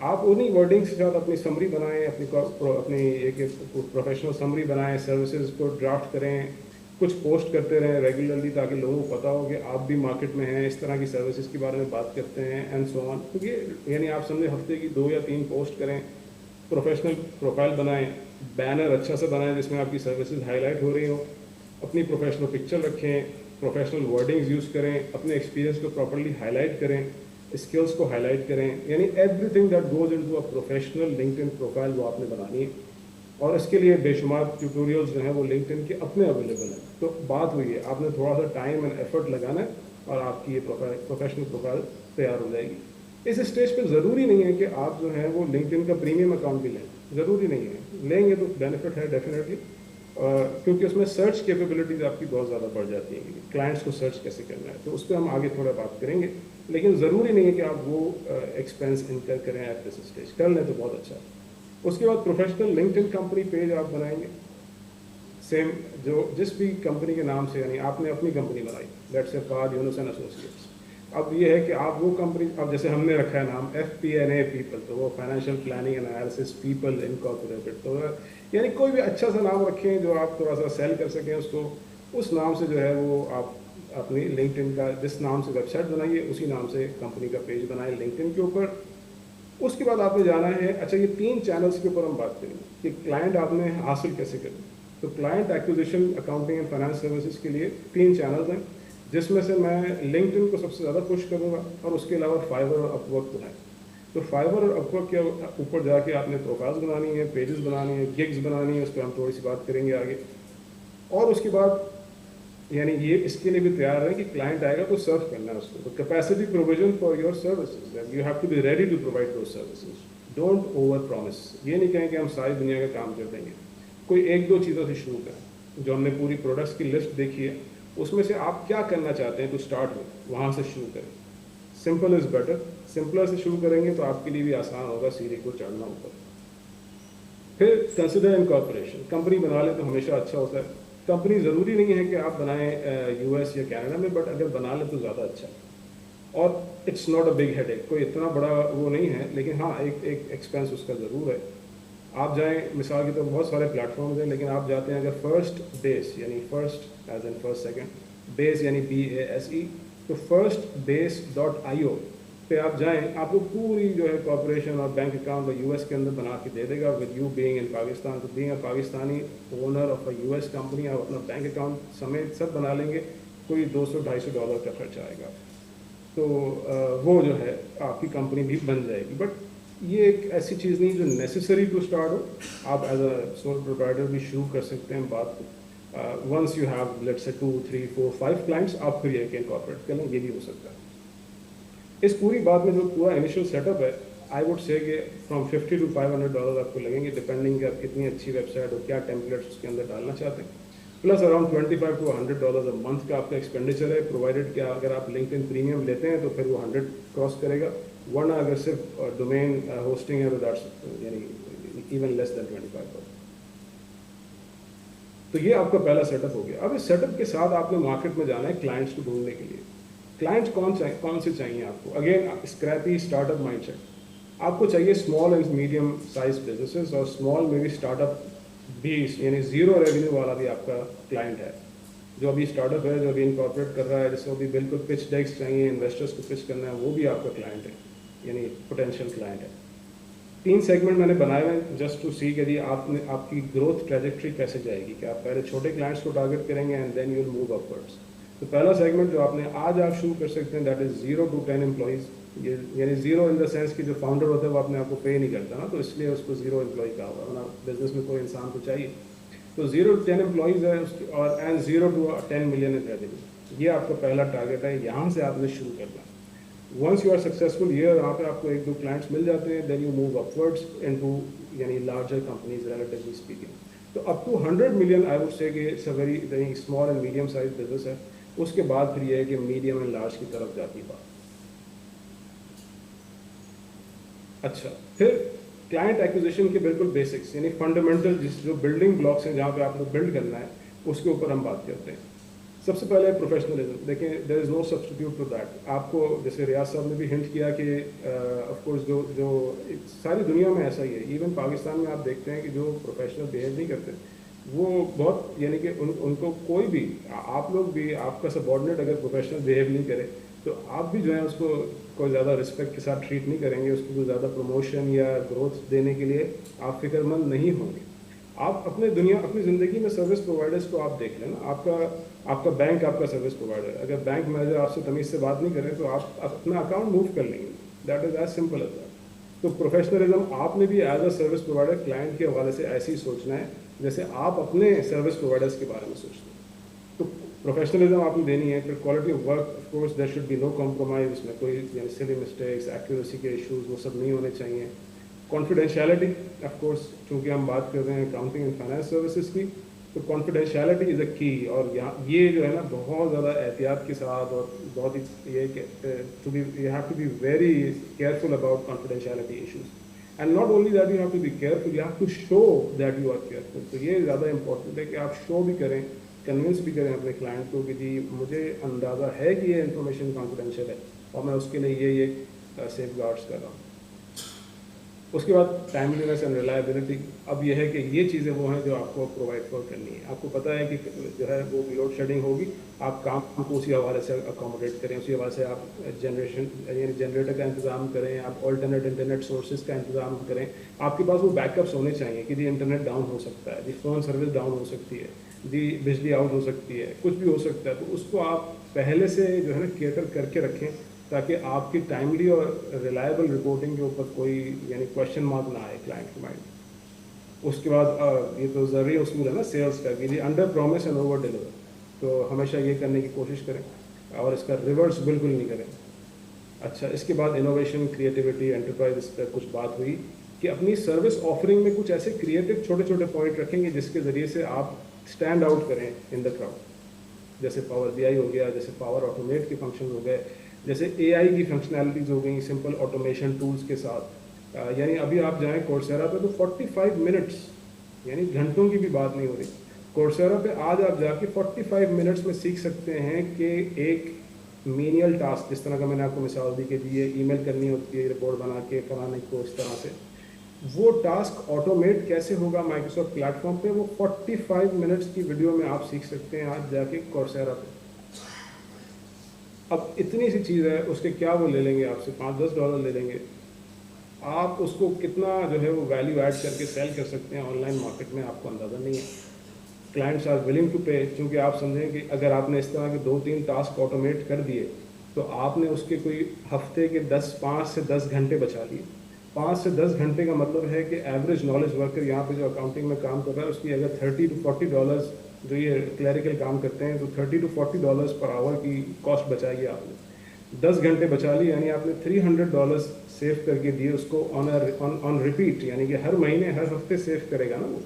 آپ انہیں ورڈنگس کے ساتھ اپنی سمری بنائیں, اپنی ایک پروفیشنل سمری بنائیں, سروسز کو ڈرافٹ کریں, کچھ پوسٹ کرتے رہیں ریگولرلی تاکہ لوگوں کو پتہ ہو کہ آپ بھی مارکیٹ میں ہیں, اس طرح کی سروسز کے بارے میں بات کرتے ہیں اینڈ سو آن. کیونکہ یعنی آپ سمجھیں ہفتے کی 2 یا 3 پوسٹ کریں, پروفیشنل پروفائل بنائیں, بینر اچھا سا بنائیں جس میں آپ کی سروسز ہائی لائٹ ہو رہی ہوں, اپنی پروفیشنل پکچر رکھیں, پروفیشنل ورڈنگز یوز کریں, اپنے ایکسپیرینس کو پراپرلی ہائی لائٹ کریں, اسکلس کو ہائی لائٹ کریں, یعنی everything that goes into a professional LinkedIn profile وہ آپ نے بنانی ہے. اور اس کے لیے بے شمار ٹیوٹوریلز جو ہیں وہ لنکڈ ان کے اپنے اویلیبل ہیں. تو بات ہوئی ہے, آپ نے تھوڑا سا ٹائم اینڈ ایفرٹ لگانا ہے اور آپ کی یہ پروفیشنل پروفائل تیار ہو جائے گی. اس اسٹیج پہ ضروری نہیں ہے کہ آپ جو ہیں وہ لنکڈ ان کا پریمیم اکاؤنٹ بھی لیں, ضروری نہیں ہے, لیں گے تو بینیفٹ ہے ڈیفینیٹلی, کیونکہ اس میں سرچ کیپیبلٹیز آپ کی بہت زیادہ بڑھ جاتی ہیں, کلائنٹس کو سرچ کیسے کرنا ہے, تو اس پہ ہم آگے تھوڑا بات کریں گے. لیکن ضروری نہیں ہے کہ آپ وہ ایکسپینس انکر کریں ایٹ دس اسٹیج, کر لیں تو بہت اچھا. اس کے بعد پروفیشنل لنکڈ ان کمپنی پیج آپ بنائیں گے, سیم جو جس بھی کمپنی کے نام سے, یعنی آپ نے اپنی کمپنی بنائی, let's say for Yunus and associates. اب یہ ہے کہ آپ وہ کمپنی, اب جیسے ہم نے رکھا ہے نام FP&A پیپل, تو وہ financial planning analysis people incorporated, تو یعنی کوئی بھی اچھا سا نام رکھیں جو آپ تھوڑا سا سیل کر سکیں اس کو, اس نام سے جو ہے وہ آپ اپنی لنکڈ ان کا جس نام سے ویب سائٹ بنائیے اسی نام سے کمپنی کا پیج بنائیں لنکڈ ان کے اوپر. اس کے بعد آپ نے جانا ہے, اچھا یہ 3 چینلس کے اوپر ہم بات کریں گے کہ کلائنٹ آپ نے حاصل کیسے کریں. تو client acquisition accounting and finance services کے لیے 3 چینلز ہیں, جس میں سے میں لنکڈ ان کو سب سے زیادہ پش کروں گا, اور اس کے علاوہ فائبر اور اپ ورک بنائیں. تو فائبر اور اپ ورک کے اوپر جا کے آپ نے پروفائلز بنانی ہے, پیجز بنانی ہے, گگز بنانی ہے, اس پہ ہم تھوڑی سی بات کریں گے آگے. اور اس کے بعد یعنی یہ اس کے لیے بھی تیار ہے کہ کلائنٹ آئے گا تو سرو کرنا ہے اس کو. تو capacity provision for your services, you have to be ready to provide those services. Don't overpromise, یہ نہیں کہیں کہ ہم ساری دنیا کا کام کر دیں گے. کوئی 1-2 چیزوں سے شروع کریں. جو ہم نے پوری پروڈکٹس کی لسٹ دیکھی ہے اس میں سے آپ کیا کرنا چاہتے ہیں ٹو اسٹارٹ وتھ, وہاں سے شروع کریں. سمپل از بیٹر, سمپلر سے شروع کریں گے تو آپ کے لیے بھی آسان ہوگا سیڑھی کو چڑھنا اوپر. پھر کنسیڈر انکارپوریشن, کمپنی بنا لیں تو ہمیشہ اچھا ہوتا ہے. کمپنی ضروری نہیں ہے کہ آپ بنائیں US یا کینیڈا میں, بٹ اگر بنا لیں تو زیادہ اچھا. اور it's not a big headache, کوئی اتنا بڑا وہ نہیں ہے, لیکن ہاں ایک ایکسپینس اس کا ضرور ہے. آپ جائیں مثال کی طور بہت سارے پلیٹ فارمز ہیں, لیکن آپ جاتے ہیں اگر فرسٹ بیس, یعنی first as in first second, base یعنی BASE, تو firstbase.io پہ آپ جائیں, آپ کو پوری جو ہے کارپوریشن اور بینک اکاؤنٹ US کے اندر بنا کے دے دے گا with you being in Pakistan. تو being a Pakistani owner of a US company, آپ اپنا بینک اکاؤنٹ سمیت سب بنا لیں گے, کوئی $200-250 کا خرچہ آئے گا. تو وہ جو ہے آپ کی کمپنی بھی بن جائے گی. بٹ یہ ایک ایسی چیز نہیں جو نیسسری ٹو اسٹارٹ ہو. آپ ایز اے سول پروپرائٹر بھی شروع کر سکتے ہیں بات کو. Once you have let's say 2, 3, 4, 5 clients, آپ پھر یہ کہ انکارپوریٹ کر لیں, یہ بھی ہو سکتا ہے. اس پوری بات میں جو پورا انیشیل سیٹ اپ ہے, آئی ووڈ سے کہ فرام $50 to $500 آپ کو لگیں گے, ڈپینڈنگ کہ آپ کتنی اچھی ویب سائٹ اور کیا ٹیمپلیٹس اس کے اندر ڈالنا چاہتے ہیں. Plus around $25 to $100 a month کا آپ کا ایکسپینڈیچر ہے, پرووائڈیڈ کہ اگر آپ لنکڈ ان پریمیم لیتے ہیں تو پھر وہ 100 کراس کرے گا, ورنہ اگر صرف ڈومین ہوسٹنگ ہے تو دیٹس یعنی ایون لیس دین $25. تو یہ آپ کا پہلا سیٹ اپ ہو گیا. اب اس سیٹ اپ کے ساتھ آپ نے مارکیٹ میں جانا ہے کلائنٹس کو ڈھونڈنے کے لیے. کلائنٹس کون سے چاہیے آپ کو؟ Again scrappy start up mindset. آپ کو چاہیے small and medium size businesses, اور اسمال میں بھی اسٹارٹ اپ بھی, یعنی 0 ریونیو والا بھی آپ کا کلائنٹ ہے, جو ابھی اسٹارٹ اپ ہے, جو ابھی انکارپوریٹ کر رہا ہے, جس کو ابھی بالکل پچ ڈیکس چاہیے, انویسٹرس کو پچ کرنا ہے, وہ بھی آپ کا کلائنٹ ہے, یعنی پوٹینشیل کلائنٹ ہے. 3 سیگمنٹ میں نے بنائے ہوئے ہیں جسٹ ٹو سی کہ جی آپ کی گروتھ ٹریجیکٹری کیسے جائے گی, کہ آپ پہلے چھوٹے کلائنٹس کو ٹارگیٹ کریں گے and then you will move upwards. تو پہلا سیگمنٹ جو آپ نے آج آپ شروع کر سکتے ہیں, دیٹ از 0 to 10 امپلائیز. یعنی 0 ان دا سینس کہ جو فاؤنڈر ہوتا ہے وہ اپنے آپ کو پے نہیں کرتا نا, تو اس لیے اس کو 0 امپلائی کہا ہوگا, ورنہ بزنس میں کوئی انسان تو چاہیے. تو 0 to 10 امپلائیز ہے اور and 0 to 10 million in revenue, یہ آپ کا پہلا ٹارگیٹ ہے. یہاں سے آپ نے شروع کرنا. Once you are successful here, یہاں پہ آپ کو 1-2 کلائنٹس مل جاتے ہیں, then you move upwards into یعنی لارجر کمپنیز ریلیٹیولی اسپیکنگ. تو up to 100 million I would say کہ it's a very small and medium size business ہے. اس کے بعد پھر یہ ہے کہ میڈیم اینڈ لارج کی طرف جاتی بات. اچھا, پھر کلائنٹ ایکوزیشن کے بالکل بیسکس, یعنی فنڈامنٹل جو بلڈنگ بلاکس ہیں جہاں پہ آپ کو بلڈ کرنا ہے, اس کے اوپر ہم بات کرتے ہیں. سب سے پہلے پروفیشنلزم. دیکھیں دیر is know substitute to that. آپ کو جیسے ریاض صاحب نے بھی ہنٹ کیا کہ آف کورس جو ساری دنیا میں ایسا ہی ہے, ایون پاکستان میں آپ دیکھتے ہیں کہ جو پروفیشنل بیہیو نہیں کرتے وہ بہت, یعنی کہ ان کو کوئی بھی, آپ لوگ بھی, آپ کا سبارڈینیٹ اگر پروفیشنل بیہیو نہیں کرے تو آپ بھی جو ہے اس کو کوئی زیادہ رسپیکٹ کے ساتھ ٹریٹ نہیں کریں گے, اس کو کوئی زیادہ پروموشن یا گروتھ دینے کے لیے آپ فکر مند نہیں ہوں گے. آپ اپنی زندگی میں سروس پرووائڈرس کو آپ دیکھ لیں نا. آپ کا بینک آپ کا سروس پرووائڈر, اگر بینک مینیجر آپ سے تمیز سے بات نہیں کرے تو آپ اپنا اکاؤنٹ موو کر لیں گے. That is as simple as that. تو پروفیشنلزم آپ نے بھی as a service provider client کے حوالے سے ایسے ہی سوچنا ہے جیسے آپ اپنے سروس پرووائڈرس کے بارے میں سوچتے ہیں. تو پروفیشنلزم آپ نے دینی ہے. پھر quality of work, of course there should be no compromise. اس میں کوئی یعنی سلی مسٹیکس, ایکوریسی کے ایشوز وہ سب نہیں ہونے چاہیے. کانفیڈینشیلٹی, آف کورس چونکہ ہم بات کر رہے ہیں اکاؤنٹنگ اینڈ فائنانس سروسز کی, تو کانفیڈینشیلٹی از اے کی. اور یہ جو ہے نا بہت زیادہ احتیاط کے ساتھ اور بہت ہی یہ کہ you have to be very careful about confidentiality issues. And not only that you have to be careful, you have to show that you are careful. تو یہ زیادہ امپورٹنٹ ہے کہ آپ شو بھی کریں, کنونس بھی کریں اپنے کلائنٹ کو کہ جی مجھے اندازہ ہے کہ یہ انفارمیشن کانفیڈینشیل ہے اور میں اس کے لیے یہ سیف گارڈس کر رہا ہوں. اس کے بعد ٹائملینس اینڈ ریلائبلٹی. اب یہ ہے کہ یہ چیزیں وہ ہیں جو آپ کو پرووائڈ کرنی ہے. آپ کو پتہ ہے کہ جو ہے وہ لوڈ شیڈنگ ہوگی, آپ کام کو اسی حوالے سے اکوموڈیٹ کریں, اسی حوالے سے آپ جنریٹر کا انتظام کریں, آپ آلٹرنیٹ انٹرنیٹ سورسز کا انتظام کریں. آپ کے پاس وہ بیک اپس ہونے چاہیے کہ جی انٹرنیٹ ڈاؤن ہو سکتا ہے, جی فون سروس ڈاؤن ہو سکتی ہے, جی بجلی آؤٹ ہو سکتی ہے, کچھ بھی ہو سکتا ہے. تو اس کو آپ پہلے سے جو ہے نا کیٹر کر کے رکھیں تاکہ آپ کی ٹائملی اور ریلائبل رپورٹنگ کے اوپر کوئی یعنی کوشچن مارک نہ آئے کلائنٹ کے مائنڈ. اس کے بعد یہ تو ضروری اصول ہے نا سیلس کا کہ جی under promise and over deliver. تو ہمیشہ یہ کرنے کی کوشش کریں اور اس کا ریورس بالکل نہیں کریں. اچھا, اس کے بعد انوویشن, کریٹیوٹی, انٹرپرائز, اس پہ کچھ بات ہوئی کہ اپنی سروس آفرنگ میں کچھ ایسے کریٹو چھوٹے چھوٹے پوائنٹ رکھیں گے جس کے ذریعے سے آپ اسٹینڈ آؤٹ کریں ان دا کراؤڈ. جیسے پاور بی آئی ہو گیا, جیسے پاور آٹومیٹ کے فنکشن ہو گئے, جیسے اے آئی کی فنکشنالٹیز ہو گئیں سمپل آٹومیشن ٹولز کے ساتھ. یعنی ابھی آپ جائیں کورسیرا پہ تو 45 منٹس, یعنی گھنٹوں کی بھی بات نہیں ہو رہی. کورسیرا پہ آج آپ جا کے 45 منٹس میں سیکھ سکتے ہیں کہ ایک مینیل ٹاسک, جس طرح کا میں نے آپ کو مثال دی کہ جی یہ ای میل کرنی ہوتی ہے رپورٹ بنا کے فلانے کو اس طرح سے, وہ ٹاسک آٹومیٹ کیسے ہوگا مائیکروسافٹ پلیٹ فارم پہ, وہ 45 منٹس کی ویڈیو میں آپ سیکھ سکتے ہیں آج جا کے کورسیرا پہ. اب اتنی سی چیز ہے, اس کے کیا وہ لے لیں گے آپ سے $5-10 لے لیں گے. آپ اس کو کتنا جو ہے وہ ویلیو ایڈ کر کے سیل کر سکتے ہیں آن لائن مارکیٹ میں, آپ کو اندازہ نہیں ہے. Clients are willing to pay, چونکہ آپ سمجھیں کہ اگر آپ نے اس طرح کے 2-3 ٹاسک آٹومیٹ کر دیے تو آپ نے اس کے کوئی ہفتے کے 5 سے 10 گھنٹے بچا لیے. 5 سے 10 گھنٹے کا مطلب ہے کہ ایوریج نالج ورکر یہاں پہ جو اکاؤنٹنگ میں کام کر رہا ہے اس کی اگر $30-40 جو یہ کلیریکل کام کرتے ہیں تو $30-40 پر آور کی کاسٹ بچائی ہے آپ نے. 10 گھنٹے بچا لی, یعنی آپ نے $300 سیو کر کے دیے اس کو آن ریپیٹ, یعنی کہ ہر مہینے ہر ہفتے سیو کرے گا نا وہ.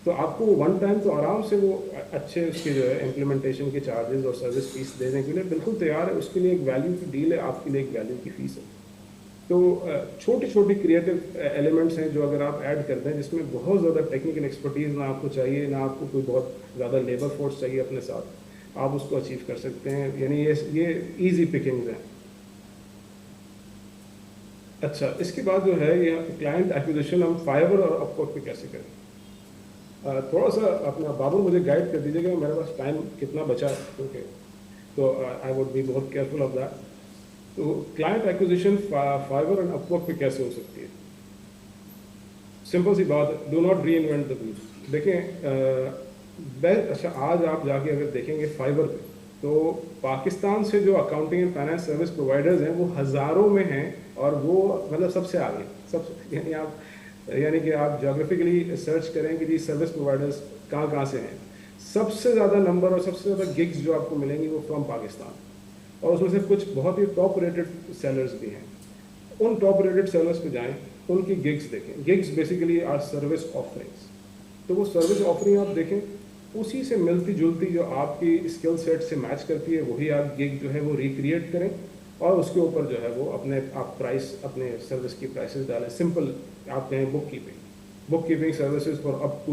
تو آپ کو ون ٹائم تو آرام سے وہ اچھے اس کے جو ہے امپلیمنٹیشن کے چارجز اور سروس فیس دینے کے لیے بالکل تیار ہے. اس کے لیے ایک ویلیو کی ڈیل ہے, آپ کے لیے ایک ویلیو کی فیس ہے. تو چھوٹی چھوٹی کریٹو ایلیمنٹس ہیں جو اگر آپ ایڈ کرتے ہیں جس میں بہت زیادہ ٹیکنیکل ایکسپرٹیز نہ آپ کو چاہیے, نہ آپ کو کوئی بہت زیادہ لیبر فورس چاہیے اپنے ساتھ, آپ اس کو اچیو کر سکتے ہیں. یعنی یہ ایزی پکنگز ہیں. اچھا, اس کے بعد جو ہے یہ کلائنٹ ایکوزیشن ہم فائبر اور اپ ورک پہ کیسے کریں. تھوڑا سا اپنا بابر مجھے گائڈ کر دیجیے گا, میرے پاس ٹائم کتنا بچا ہے کیونکہ, تو آئی ووڈ بی بہت کیئرفل آف دیٹ. تو client acquisition Fiverr and Upwork پہ کیسے ہو سکتی ہے. سمپل سی بات ہے, do not reinvent the wheel. دیکھیں اچھا, آج آپ جا کے اگر دیکھیں گے فائبر پہ تو پاکستان سے جو accounting and finance service providers ہیں وہ ہزاروں میں ہیں, اور وہ مطلب سب سے آگے یعنی کہ آپ جیوگرافکلی سرچ کریں کہ جی سروس پرووائڈرز کہاں سے ہیں. سب سے زیادہ نمبر اور سب سے زیادہ گگز جو آپ کو ملیں گی وہ فرام پاکستان, اور اس میں سے کچھ بہت ہی ٹاپ ریٹڈ سیلرز بھی ہیں. ان ٹاپ ریٹڈ سیلرز پہ جائیں, ان کی گگز دیکھیں. Gigs basically are service offerings. تو وہ سروس آفرنگ آپ دیکھیں, اسی سے ملتی جلتی جو آپ کی اسکل سیٹ سے میچ کرتی ہے وہی آپ گگ جو ہے وہ ریکریٹ کریں, اور اس کے اوپر جو ہے وہ آپ پرائس اپنے سروس کی پرائسز ڈالیں. سمپل آپ کہیں bookkeeping services for up to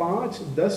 5-10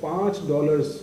$5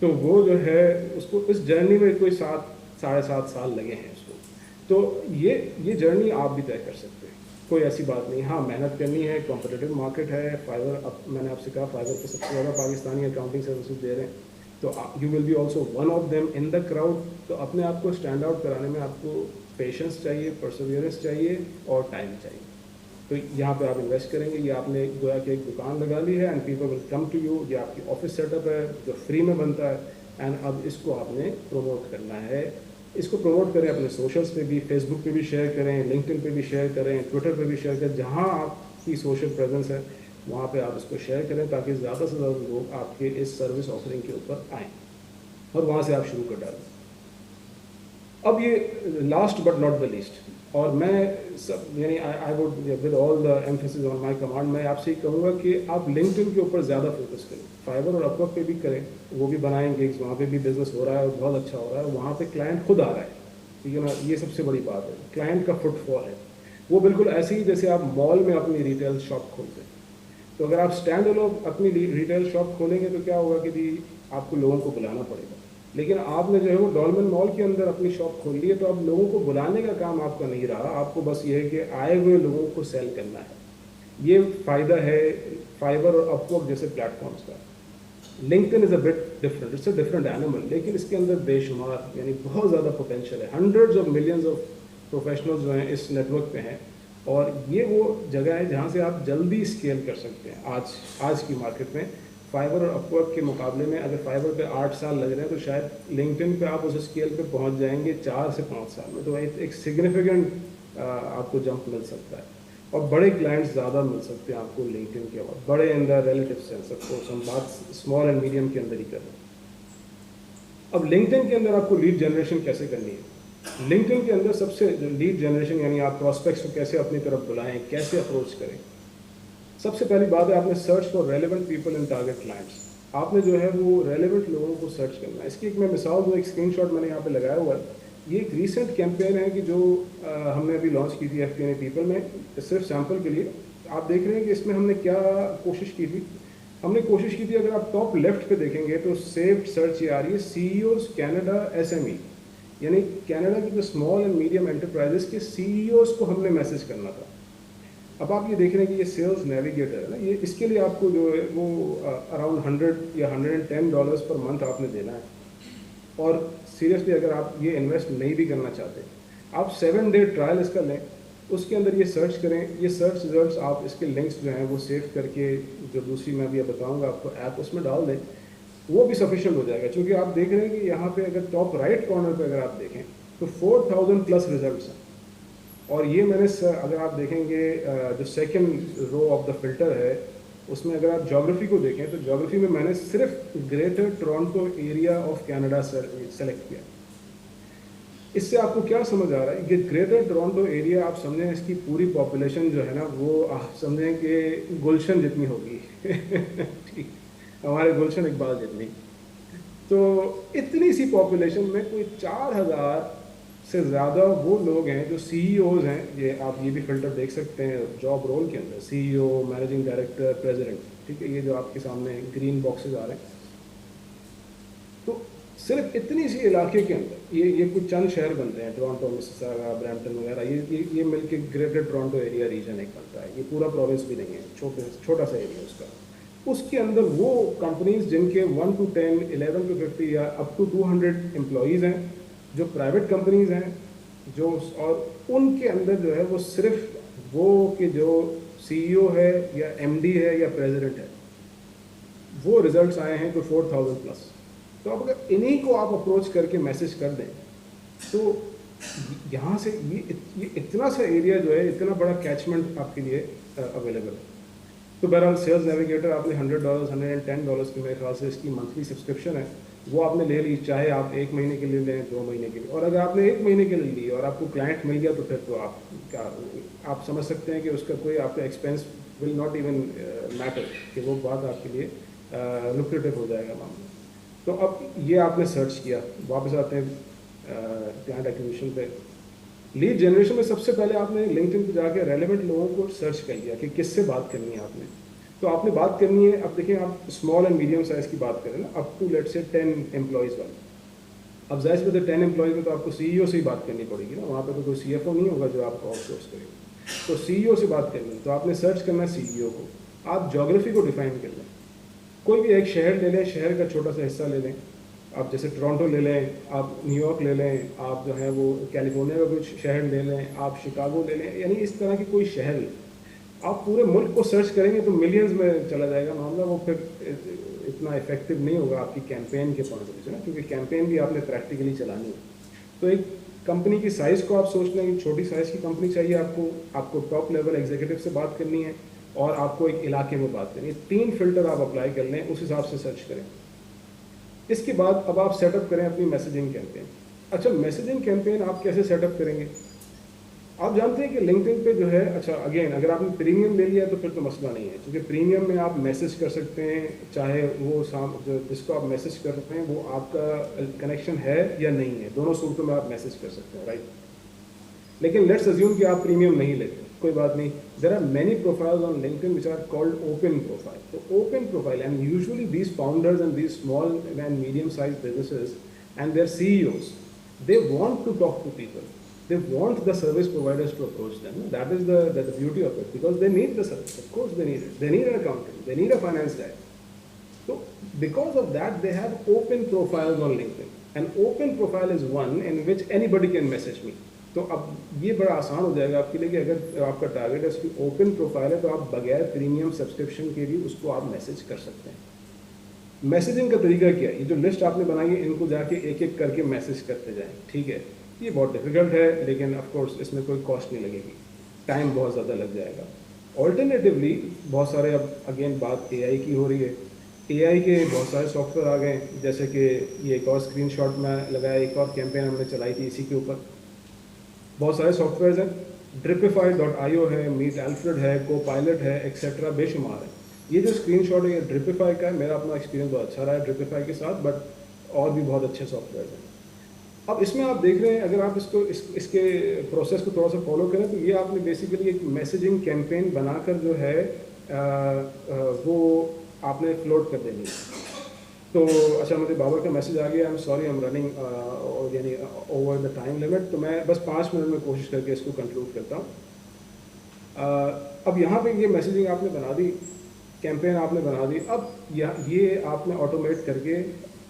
تو وہ جو ہے اس کو اس جرنی میں کوئی 7.5 سال لگے ہیں اس کو. تو یہ جرنی آپ بھی طے کر سکتے ہیں, کوئی ایسی بات نہیں. ہاں محنت کرنی ہے, کمپٹیٹیو مارکیٹ ہے. فائبر, اب میں نے آپ سے کہا فائبر پہ سب سے زیادہ پاکستانی اکاؤنٹنگ سروسز دے رہے ہیں, تو you will be also one of them in the crowd. تو اپنے آپ کو اسٹینڈ آؤٹ کرانے میں آپ کو پیشنس چاہیے, پرسیویئرنس چاہیے اور ٹائم چاہیے. تو یہاں پہ آپ انویسٹ کریں گے. یہ آپ نے گویا کہ ایک دکان لگا لی ہے and people will come to you. یہ آپ کی آفس سیٹ اپ ہے جو فری میں بنتا ہے, اینڈ اب اس کو آپ نے پروموٹ کرنا ہے. اس کو پروموٹ کریں اپنے سوشلس پہ بھی, فیس بک پہ بھی شیئر کریں, لنکڈ ان پہ بھی شیئر کریں, ٹویٹر پہ بھی شیئر کریں. جہاں آپ کی سوشل پریزنس ہے وہاں پہ آپ اس کو شیئر کریں تاکہ زیادہ سے زیادہ لوگ آپ کے اس سروس آفرنگ کے اوپر آئیں اور وہاں سے آپ شروع کر ڈالیں. اب یہ last but not the least, اور میں سب یعنی I would with all the emphasis on my command, میں آپ سے یہ کہوں گا کہ آپ لنکڈ ان کے اوپر زیادہ فوکس کریں. فائبر اور اپ ورک پہ بھی کریں, وہ بھی بنائیں گیگز, وہاں پہ بھی بزنس ہو رہا ہے اور بہت اچھا ہو رہا ہے. وہاں پہ کلائنٹ خود آ رہا ہے, ٹھیک ہے نا, یہ سب سے بڑی بات ہے. کلائنٹ کا فٹ فال ہے وہ بالکل ایسے ہی جیسے آپ مال میں اپنی ریٹیل شاپ کھولتے ہیں. تو اگر آپ اسٹینڈ الون اپنی ریٹیل شاپ کھولیں گے تو کیا ہوگا کہ جی آپ کو لوگوں کو بلانا پڑے گا. لیکن آپ نے جو ہے وہ ڈولمن مال کے اندر اپنی شاپ کھول لی ہے, تو اب لوگوں کو بلانے کا کام آپ کا نہیں رہا, آپ کو بس یہ ہے کہ آئے ہوئے لوگوں کو سیل کرنا ہے. یہ فائدہ ہے فائبر اور اپ ورک جیسے پلیٹ فارمس کا. LinkedIn is a bit different, it's a different animal, لیکن اس کے اندر بے شمار یعنی بہت زیادہ پوٹینشیل ہے. Hundreds of millions of professionals جو ہیں اس نیٹ ورک پہ ہیں, اور یہ وہ جگہ ہے جہاں سے آپ جلدی اسکیل کر سکتے ہیں آج کی مارکیٹ میں. فائبر اور اپ ورک کے مقابلے میں اگر فائبر پہ 8 سال لگ رہے ہیں تو شاید لنکڈ ان پہ آپ اس اسکیل پہ پہنچ جائیں گے 4 سے 5 سال میں. تو ایک سگنیفیکنٹ آپ کو جمپ مل سکتا ہے, اور بڑے کلائنٹس زیادہ مل سکتے ہیں آپ کو لنکڈ ان کے بعد, بڑے in the relative sense. Of course ہم بات اسمال اینڈ میڈیم کے اندر ہی کر رہے ہیں. اب لنکڈ ان کے اندر آپ کو لیڈ جنریشن کیسے کرنی ہے؟ لنکڈ ان کے اندر سب سے لیڈ جنریشن یعنی آپ پراسپیکٹس کو کیسے اپنی طرف بلائیں, کیسے اپروچ کریں. سب سے پہلی بات ہے آپ نے search for relevant people in target clients. آپ نے جو ہے وہ ریلیونٹ لوگوں کو سرچ کرنا ہے. اس کی ایک میں مثال دوں, ایک اسکرین شاٹ میں نے یہاں پہ لگایا ہوا ہے. یہ ایک ریسنٹ کیمپین ہے کہ جو ہم نے ابھی لانچ کی تھی F P N A people میں, صرف سیمپل کے لیے. آپ دیکھ رہے ہیں کہ اس میں ہم نے کیا کوشش کی تھی. ہم نے کوشش کی تھی, اگر آپ ٹاپ لیفٹ پہ دیکھیں گے تو سیوڈ سرچ یہ آ رہی ہے C E Os Canada S M E, یعنی کینیڈا کی جو اسمال اینڈ میڈیم انٹرپرائزز کے سی ای اوز کو ہم نے میسج کرنا تھا. اب آپ یہ دیکھ رہے ہیں کہ یہ سیلز نیویگیٹر ہے نا, یہ اس کے لیے آپ کو جو ہے وہ اراؤنڈ $100 یا $110 پر منتھ آپ نے دینا ہے. اور سیریسلی اگر آپ یہ انویسٹ نہیں بھی کرنا چاہتے, آپ 7 ڈے ٹرائل اس کا لیں, اس کے اندر یہ سرچ کریں. یہ سرچ ریزلٹس آپ اس کے لنکس جو ہیں وہ سیو کر کے, جو دوسری میں بھی بتاؤں گا آپ کو ایپ, اس میں ڈال دیں, وہ بھی سفیشینٹ ہو جائے گا. چونکہ آپ دیکھ رہے ہیں کہ یہاں پہ اگر ٹاپ رائٹ کارنر پہ اگر آپ دیکھیں تو 4000+ ریزلٹس ہیں. اور یہ میں نے اگر آپ دیکھیں گے جو second row of the filter ہے اس میں اگر آپ جیوگرافی کو دیکھیں تو جیوگرافی میں میں نے صرف greater Toronto area of Canada select کیا. اس سے آپ کو کیا سمجھ آ رہا ہے کہ گریٹر ٹورانٹو ایریا آپ سمجھیں اس کی پوری پاپولیشن جو ہے نا وہ آپ سمجھیں کہ گلشن جتنی ہوگی. ٹھیک, ہمارے گلشن اقبال جتنی. تو اتنی سی پاپولیشن میں کوئی 4000 سے زیادہ وہ لوگ ہیں جو سی ای اوز ہیں. یہ آپ یہ بھی فلٹر دیکھ سکتے ہیں جاب رول کے اندر, سی ای او, مینیجنگ ڈائریکٹر, پریزیڈنٹ. ٹھیک ہے, یہ جو آپ کے سامنے گرین باکسز آ رہے ہیں. تو صرف اتنی سی علاقے کے اندر یہ کچھ چند شہر بنتے ہیں, ٹورانٹو, مسیساگا, برامپٹن وغیرہ, یہ مل کے گریٹر ٹورانٹو ایریا ریجن ایک بنتا ہے. یہ پورا پروونس بھی نہیں ہے, چھوٹا سا ایریا اس کا. اس کے اندر وہ کمپنیز جن کے 1 to 10, 11 to 50 یا اپ ٹو 200 امپلائیز ہیں, جو پرائیویٹ کمپنیز ہیں, جو اور ان کے اندر جو ہے وہ صرف وہ کہ جو سی ای او ہے یا ایم ڈی ہے یا پریزیڈنٹ ہے, وہ ریزلٹس آئے ہیں کوئی 4000+. تو اب اگر انہیں کو آپ اپروچ کر کے میسج کر دیں تو یہاں سے یہ اتنا سا ایریا جو ہے, اتنا بڑا کیچمنٹ آپ کے لیے اویلیبل ہے. تو بہرحال سیلز نیویگیٹر آپ نے $100 $110 کی میرے خیال سے اس کی منتھلی سبسکرپشن ہے, وہ آپ نے لے لی, چاہے آپ 1 مہینے کے لیے لیں, 2 مہینے کے لیے. اور اگر آپ نے 1 مہینے کے لیے لی اور آپ کو کلائنٹ مل گیا تو پھر تو آپ سمجھ سکتے ہیں کہ اس کا کوئی آپ کا expense will not even matter, کہ وہ بات آپ کے لیے لوکریٹو ہو جائے گا معاملہ. تو اب یہ آپ نے سرچ کیا, واپس آتے ہیں کلائنٹ ایکوزیشن پہ. لیڈ جنریشن میں سب سے پہلے آپ نے لنکڈ ان پہ جا کے ریلیونٹ لوگوں کو سرچ کر لیا کہ کس سے بات کرنی ہے آپ نے. تو تو آپ نے بات کرنی ہے. اب دیکھیں آپ اسمال اینڈ میڈیم سائز کی بات کریں نا, اپ ٹو لیٹ سے 10 امپلائیز والی. اب ظاہر سی بات ہے 10 امپلائیز میں تو آپ کو سی ای او سے ہی بات کرنی پڑے گی نا, وہاں پہ تو کوئی سی ایف او نہیں ہوگا جو آپ کو آؤٹ سورس کرے گا. تو سی ای او سے بات کرنی ہے تو آپ نے سرچ کرنا ہے سی ای او کو. آپ جغرافی کو ڈیفائن کر لیں, کوئی بھی ایک شہر لے لیں, شہر کا چھوٹا سا حصہ لے لیں. آپ جیسے ٹورانٹو لے لیں, آپ نیو یارک لے لیں, آپ جو ہے وہ کیلیفورنیا کا کوئی شہر لے لیں, آپ شکاگو لے لیں, یعنی اس طرح کی کوئی شہر لیں. آپ پورے ملک کو سرچ کریں گے تو ملینز میں چلا جائے گا معاملہ, وہ پھر اتنا افیکٹو نہیں ہوگا آپ کی کیمپین کے پوائنٹ آف ویو سے نا, کیونکہ کیمپین بھی آپ نے پریکٹیکلی چلانی ہے. تو ایک کمپنی کی سائز کو آپ سوچ لیں کہ چھوٹی سائز کی کمپنی چاہیے آپ کو ٹاپ لیول ایگزیکٹو سے بات کرنی ہے, اور آپ کو ایک علاقے میں بات کرنی ہے. 3 فلٹر آپ اپلائی کر لیں, اس حساب سے سرچ کریں. اس کے بعد اب آپ سیٹ اپ کریں اپنی میسیجنگ کیمپین. اچھا میسیجنگ کیمپین آپ کیسے سیٹ اپ کریں گے؟ آپ جانتے ہیں کہ لنکڈ ان پہ جو ہے, اچھا اگین اگر آپ نے پریمیم لے لیا تو پھر تو مسئلہ نہیں ہے, کیونکہ پریمیم میں آپ میسج کر سکتے ہیں, چاہے وہ جس کو آپ میسج کر رہے ہیں وہ آپ کا کنیکشن ہے یا نہیں ہے, دونوں صورتوں میں آپ میسج کر سکتے ہیں, رائٹ. لیکن لیٹس ازیوم کہ آپ پریمیم نہیں لیتے, کوئی بات نہیں. There are many profiles on LinkedIn which are called open profile. تو open profile and usually these founders and these small and medium size businesses and their C E Os, they want to talk to people, they want the service providers to approach them. That is the beauty of it, because they need the service, of course they need it, they need an accountant, they need a finance guy. So because of that they have open profiles on LinkedIn, and open profile is one in which anybody can message me. تو اب یہ بڑا آسان ہو جائے گا آپ کے لیے کہ اگر آپ کا ٹارگیٹ ہے اس کی اوپن پروفائل ہے تو آپ بغیر پریمیم سبسکرپشن کے بھی اس کو آپ میسج کر سکتے ہیں. میسیجنگ کا طریقہ کیا ہے؟ یہ جو لسٹ آپ نے بنائی ہے ان کو جا کے ایک ایک کر کے میسج کرتے جائیں, ٹھیک ہے. یہ بہت ڈیفیکلٹ ہے, لیکن آف کورس اس میں کوئی کاسٹ نہیں لگے گی, ٹائم بہت زیادہ لگ جائے گا. آلٹرنیٹیولی بہت سارے, اب اگین بات اے آئی کی ہو رہی ہے, اے آئی کے بہت سارے سافٹ ویئر آ گئے ہیں, جیسے کہ یہ ایک اور اسکرین شاٹ میں لگایا, ایک اور کیمپین ہم نے چلائی تھی اسی کے اوپر. بہت سارے سافٹ ویئرز ہیں, Dripify.io ہے, میٹ الفریڈ ہے, کو پائلٹ ہے, ایکسیٹرا بے شمار ہے. یہ جو اسکرین شاٹ ہے یہ Dripify کا ہے, میرا اپنا ایکسپیرینس بہت اچھا رہا ہے Dripify کے ساتھ, بٹ اور بھی بہت اچھے سافٹ ویئرز ہیں. اب اس میں آپ دیکھ رہے ہیں, اگر آپ اس کے پروسیس کو تھوڑا سا فالو کریں تو یہ آپ نے بیسیکلی ایک میسیجنگ کیمپین بنا کر جو ہے وہ آپ نے فلوٹ کر دینی ہے. تو اچھا مجھے بابر کا میسج آ گیا, I am sorry I am running یعنی اوور دا ٹائم لمٹ, تو میں بس 5 منٹ میں کوشش کر کے اس کو کنکلوڈ کرتا ہوں. اب یہاں پہ یہ میسیجنگ آپ نے بنا دی, کیمپین آپ نے بنا دی, اب یہ آپ نے آٹومیٹ کر کے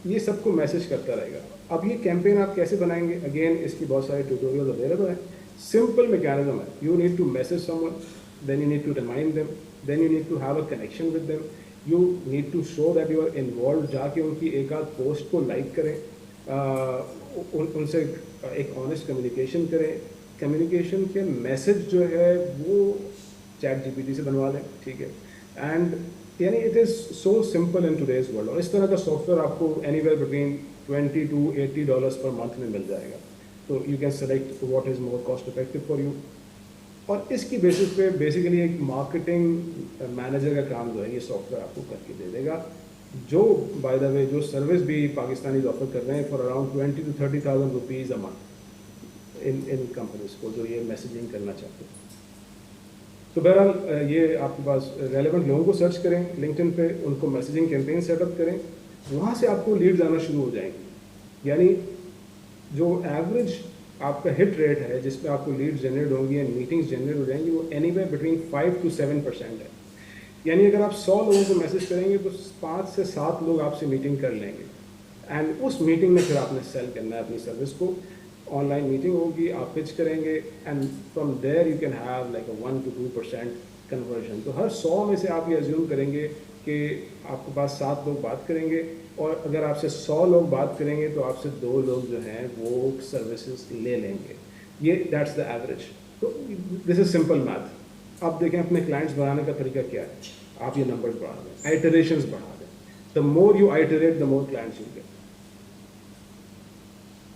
یہ سب کو میسج کرتا رہے گا. اب یہ کیمپین آپ کیسے بنائیں گے؟ اگین اس کی بہت سارے ٹیوٹوریل اویلیبل ہیں. سمپل میکینزم ہے, you need to message someone, then you need to remind them, then you need to have a connection with them, you need to show that you are involved, جا کے ان کی ایک آدھ post کو like کریں, ان سے ایک honest communication کریں. کمیونیکیشن کے میسج جو ہے وہ چیٹ جی پی ٹی سے بنوا لیں, ٹھیک ہے. اینڈ یعنی it is so simple in today's world, اور اس طرح کا سافٹ ویئر آپ کو any where between $20 to $80 per month میں مل جائے گا. تو you can select what is more cost effective for you, اور اس کی بیسس پہ بیسیکلی ایک مارکیٹنگ مینیجر کا کام جو ہے یہ سافٹ ویئر آپ کو کر کے دے دے گا, جو بائی دا وے جو سروس بھی پاکستانی آفر کر رہے ہیں for around 20,000 to 30,000 rupees a month in companies کو جو یہ میسیجنگ کرنا چاہتے ہیں. تو بہرحال یہ آپ کے پاس ریلیونٹ لوگوں کو سرچ کریں لنکڈ ان پہ, ان کو میسیجنگ کیمپین سیٹ اپ کریں, وہاں سے آپ کو لیڈز آنا شروع ہو جائیں گے. یعنی جو ایوریج آپ کا ہٹ ریٹ ہے جس پہ آپ کو لیڈ جنریٹ ہوں گی اینڈ میٹنگز جنریٹ ہو جائیں گی, وہ اینی وے بٹوین 5 to 7% ہے. یعنی اگر آپ 100 لوگوں کو میسج کریں گے تو 5 سے 7 لوگ آپ سے میٹنگ کر لیں گے, اینڈ اس میٹنگ میں پھر آپ نے سیل کرنا ہے اپنی سروس کو. آن لائن میٹنگ ہوگی, آپ پچ کریں گے, and from there you can have like a 1 to 2% conversion. تو ہر 100 میں سے آپ یہ ایزیوم کریں گے کہ آپ کے پاس 7 لوگ بات کریں گے, اور اگر آپ سے 100 لوگ بات کریں گے تو آپ سے 2 لوگ جو ہیں وہ سروسز لے لیں گے. یہ دیٹس دا ایوریج. تو دس از سمپل میتھ. آپ دیکھیں اپنے کلائنٹس بڑھانے کا طریقہ کیا ہے, آپ یہ نمبرز بڑھا دیں, آئٹریشنز بڑھا دیں. The more you iterate the more clients you get.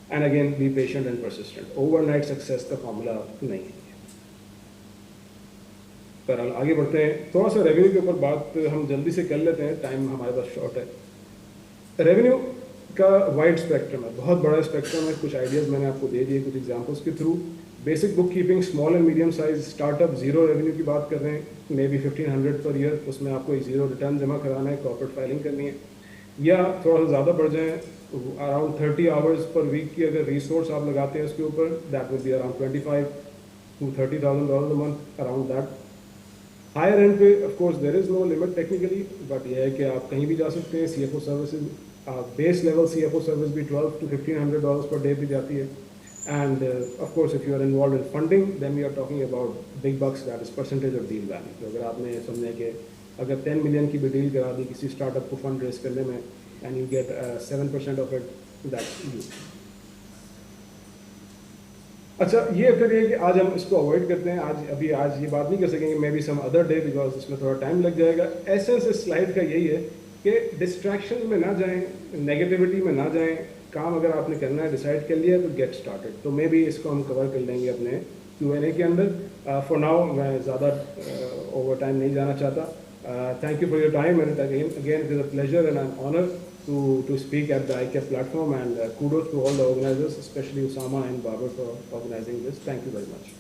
And again be patient and persistent. Overnight success کا فارمولا نہیں ہے. بہرحال آگے بڑھتے ہیں, تھوڑا سا ریونیو کے اوپر بات ہم جلدی سے کر لیتے ہیں, ٹائم ہمارے پاس شارٹ ہے. ریونیو کا وائڈ اسپیکٹرم ہے, بہت بڑا اسپیکٹرم ہے. کچھ آئیڈیاز میں نے آپ کو دے دیے کچھ ایگزامپلس کے through. Basic book keeping small and medium size start up zero revenue کی بات کر رہے ہیں, مے بی 1500 پر ایئر, اس میں آپ کو زیرو ریٹرن جمع کرانا ہے, کارپوریٹ فائلنگ کرنی ہے, یا تھوڑا سا زیادہ بڑھ جائیں اراؤنڈ 30 آورس پر ویک کی اگر ریسورس آپ لگاتے ہیں اس کے اوپر, that will be around 25 to $30,000 a month, around that. Higher end پہ of course there is no limit technically, but یہ ہے کہ آپ کہیں بھی جا سکتے ہیں. C F O services base level C F O service بھی $1,200 to $1,500 پر ڈے پہ جاتی ہے. And of course if you are involved in funding then we are talking about big books, that is percentage of deal value. تو اگر آپ نے سمجھیں کہ اگر 10 ملین کی بھی ڈیل کرا دی کسی اسٹارٹ اپ کو فنڈ ریز کرنے میں, and you get 7% of it, that's you. اچھا یہ پھر یہ کہ آج ہم اس کو اوائڈ کرتے ہیں, آج یہ بات نہیں کر سکیں گے, may be some other day, because اس میں تھوڑا ٹائم لگ جائے گا. ایسنس اس سلائڈ کا یہی ہے کہ ڈسٹریکشن میں نہ جائیں, نیگیٹیوٹی میں نہ جائیں. کام اگر آپ نے کرنا ہے, ڈیسائڈ کر لیا تو گیٹ اسٹارٹڈ. تو مے بی اس کو ہم کور کر لیں گے اپنے Q&A کے اندر. فار ناؤ میں زیادہ اوور ٹائم نہیں جانا چاہتا. Thank you for your time, and again it is a pleasure and an honor to speak at the ICAP platform, and kudos to all the organizers, especially Usama and Babar for organizing this. Thank you very much.